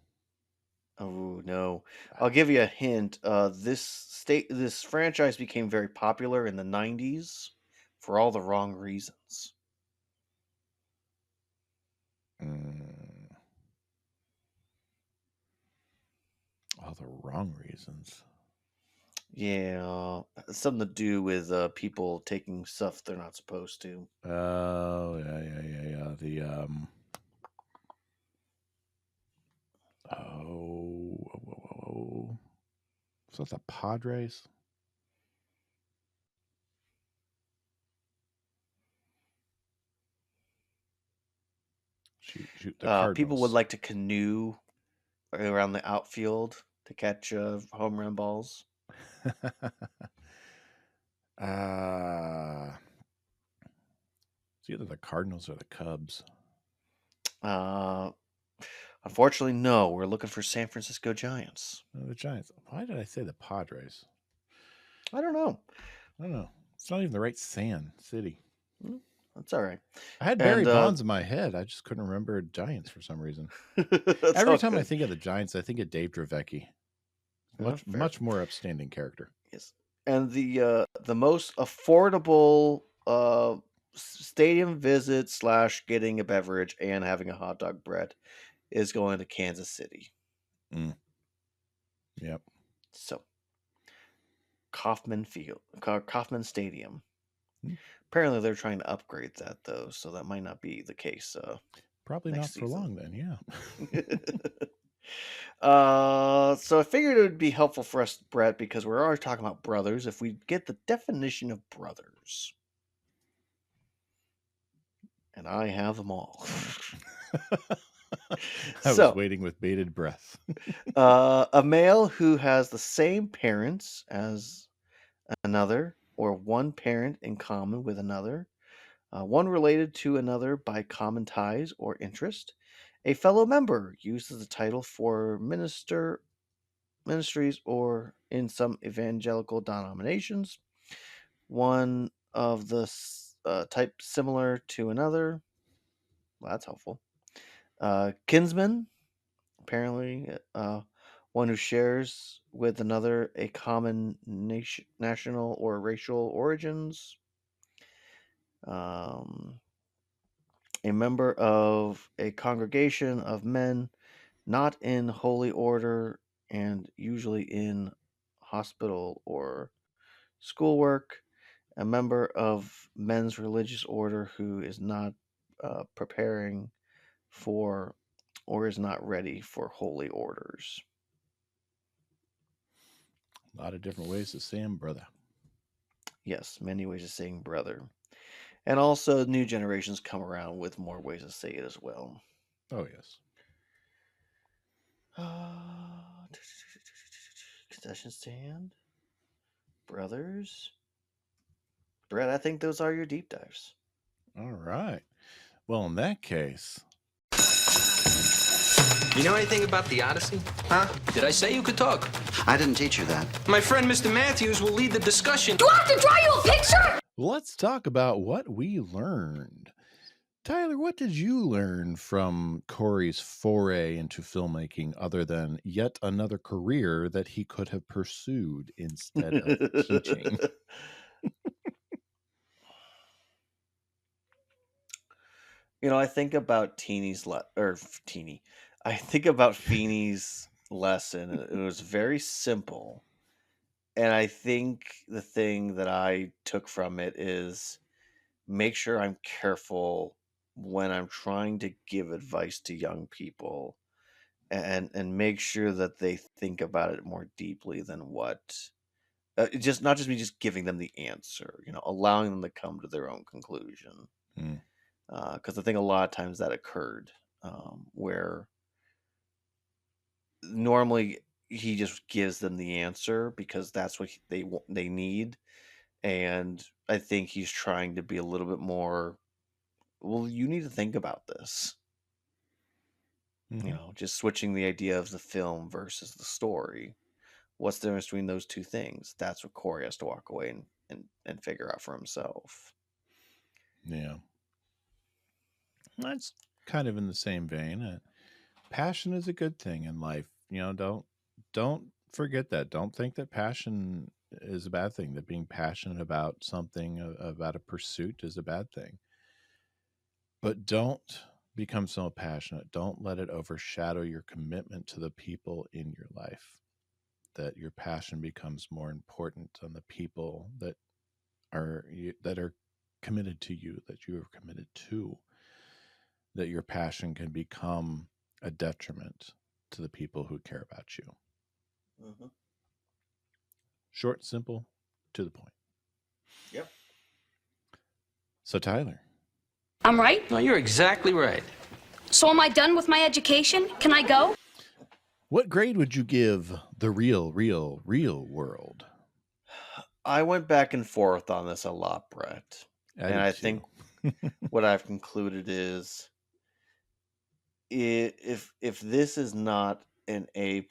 Oh no! I'll give you a hint. This franchise became very popular in the '90s for all the wrong reasons. All the wrong reasons. Yeah, something to do with people taking stuff they're not supposed to. Oh yeah. The is that the Padres? Shoot. The people would like to canoe around the outfield to catch home run balls. It's either the Cardinals or the Cubs. Unfortunately, no. We're looking for San Francisco Giants. Oh, the Giants. Why did I say the Padres? I don't know. It's not even the right city. That's all right. I had Barry Bonds in my head. I just couldn't remember Giants for some reason. Every time I think of the Giants, I think of Dave Dravecky. Much more upstanding character. Yes. And the most affordable stadium visit / getting a beverage and having a hot dog, Brett, is going to Kansas City. Yep. So Kauffman Stadium. Hmm. Apparently, they're trying to upgrade that though, so that might not be the case. Probably Next not for long then. Yeah. So I figured it would be helpful for us, Brett, because we're already talking about brothers. If we get the definition of brothers, and I have them all. I was So, waiting with bated breath. a male who has the same parents as another, or one parent in common with another, one related to another by common ties or interest, a fellow member uses the title for ministries or in some evangelical denominations, one of the type similar to another. Well, that's helpful. Kinsman, apparently, one who shares with another a common national or racial origins. Um, a member of a congregation of men not in holy order and usually in hospital or schoolwork, a member of men's religious order who is not preparing for or is not ready for holy orders. A lot of different ways to say him, brother. Yes, many ways of saying brother. And also, new generations come around with more ways to say it as well. Oh, yes. Concession stand. Brothers. Brett, I think those are your deep dives. All right. Well, in that case, You know anything about the Odyssey? Huh? Did I say you could talk? I didn't teach you that. My friend Mr. Matthews will lead the discussion. Do I have to draw you a picture? let's talk about what we learned. Tyler, what did you learn from Cory's foray into filmmaking other than yet another career that he could have pursued instead of teaching? I think about I think about Feeney's lesson. It was very simple. And I think the thing that I took from it is make sure I'm careful when I'm trying to give advice to young people and make sure that they think about it more deeply than what just not just me just giving them the answer, allowing them to come to their own conclusion. Because I think a lot of times that occurred where normally he just gives them the answer because that's what they need, and I think he's trying to be a little bit more. Well, you need to think about this. Just switching the idea of the film versus the story. What's the difference between those two things? That's what Cory has to walk away and figure out for himself. Yeah. That's kind of in the same vein. Passion is a good thing in life. Don't forget that. Don't think that passion is a bad thing, that being passionate about something, about a pursuit is a bad thing. But don't become so passionate. Don't let it overshadow your commitment to the people in your life, that your passion becomes more important than the people that are committed to you, that you are committed to, that your passion can become a detriment to the people who care about you. Mm-hmm. Short, simple, to the point. Yep. So, Tyler. I'm right. No, you're exactly right. So am I done with my education? Can I go? What grade would you give the real world? I went back and forth on this a lot, Brett. I think what I've concluded is if this is not an A+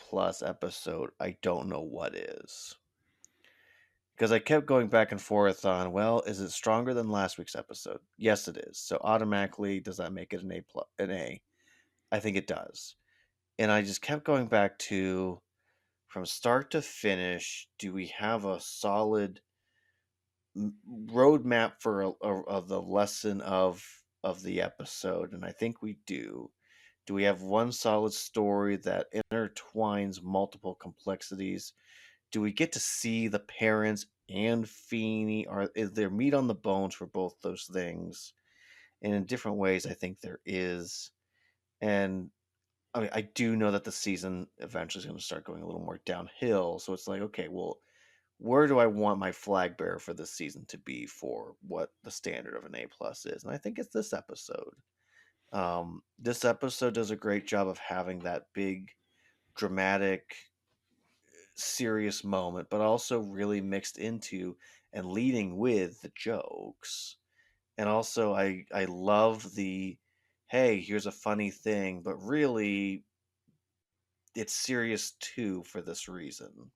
episode, I don't know what is. Because I kept going back and forth on, well, is it stronger than last week's episode? Yes, it is. So automatically, does that make it an A? I think it does. And I just kept going back to, from start to finish, do we have a solid roadmap for of the lesson of the episode, and I think we do. Do we have one solid story that intertwines multiple complexities? Do we get to see the parents and Feeney? Is there meat on the bones for both those things? And in different ways, I think there is. And I mean, I do know that the season eventually is going to start going a little more downhill. So it's like, okay, well, where do I want my flag bearer for this season to be for what the standard of an A+ is? And I think it's this episode. This episode does a great job of having that big, dramatic, serious moment, but also really mixed into and leading with the jokes. And also, I love the, hey, here's a funny thing, but really, it's serious too for this reason.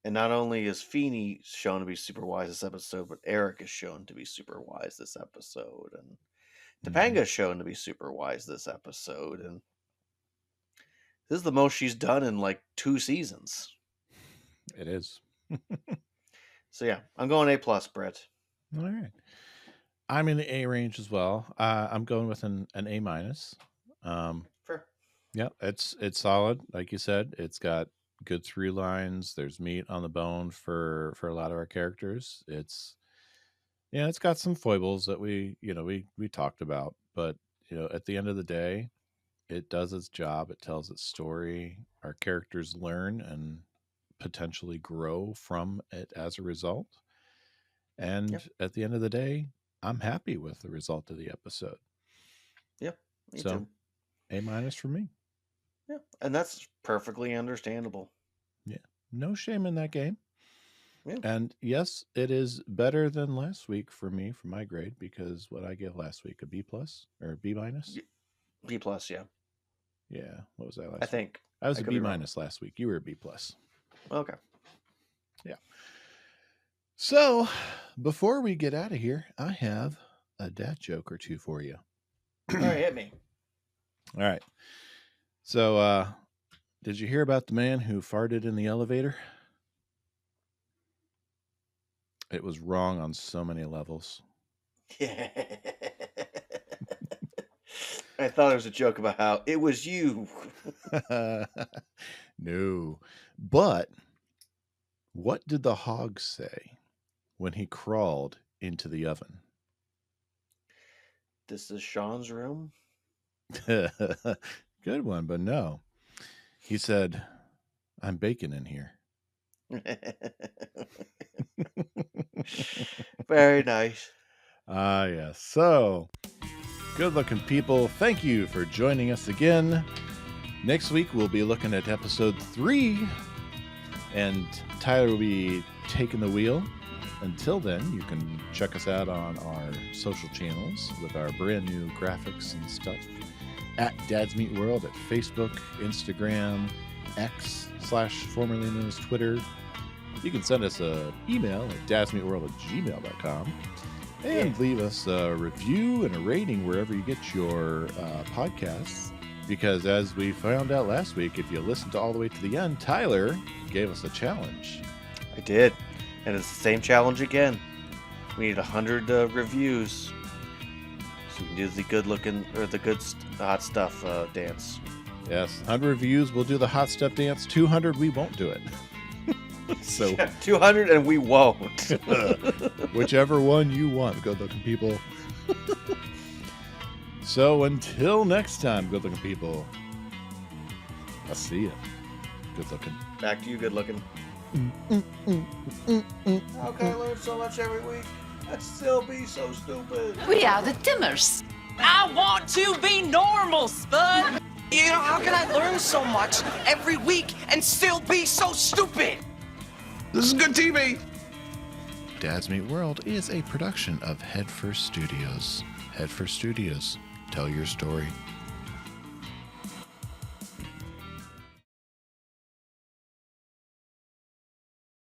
And not only is Feeney shown to be super wise this episode, but Eric is shown to be super wise this episode, and Topanga is shown to be super wise this episode, and this is the most she's done in like 2 seasons. It is. So yeah, I'm going A+, Brett. All right. I'm in the A range as well. I'm going with an A-. Fair. Yeah, it's solid. Like you said, it's got good through lines. There's meat on the bone for a lot of our characters. It's got some foibles that we talked about, but at the end of the day, it does its job. It tells its story. Our characters learn and potentially grow from it as a result. And at the end of the day, I'm happy with the result of the episode. Yep. Me So, too. A- for me. Yeah. And that's perfectly understandable. Yeah. No shame in that game. Yeah. And yes, it is better than last week for me for my grade, because what I gave last week, a B+ or B-. B+, yeah. Yeah. What was that last I week? think. I was I a could be B- wrong. last week. You were a B+. Okay. Yeah. So, before we get out of here, I have a dad joke or two for you. All right, hit me. All right. So, did you hear about the man who farted in the elevator? It was wrong on so many levels. Yeah. I thought it was a joke about how it was you. No. But what did the hog say when he crawled into the oven? This is Sean's room. Good one, but no. He said, I'm baking in here. Very nice. Yes. So, good looking people, thank you for joining us again. Next week, we'll be looking at episode 3, and Tyler will be taking the wheel. Until then, you can check us out on our social channels with our brand new graphics and stuff at Dads Meet World at Facebook, Instagram, X / formerly known as Twitter. You can send us an email at dadsmeetworld@gmail.com and leave us a review and a rating wherever you get your podcasts. Because as we found out last week, if you listened all the way to the end, Tyler gave us a challenge. I did. And it's the same challenge again. We need 100 reviews. So we can do the good looking, or the good hot stuff dance. Yes, 100 reviews, we'll do the hot stuff dance. 200, we won't do it. So 200 and we won't. Whichever one you want, good looking people. So until next time, good looking people, I'll see you. Good looking. Back to you, good looking. How can I learn so much every week? I'd still be so stupid. We are the Timmers. I want to be normal, Spud. You know, how can I learn so much every week and still be so stupid? This is good TV. Dads Meet World is a production of Headfirst Studios. Headfirst Studios, tell your story.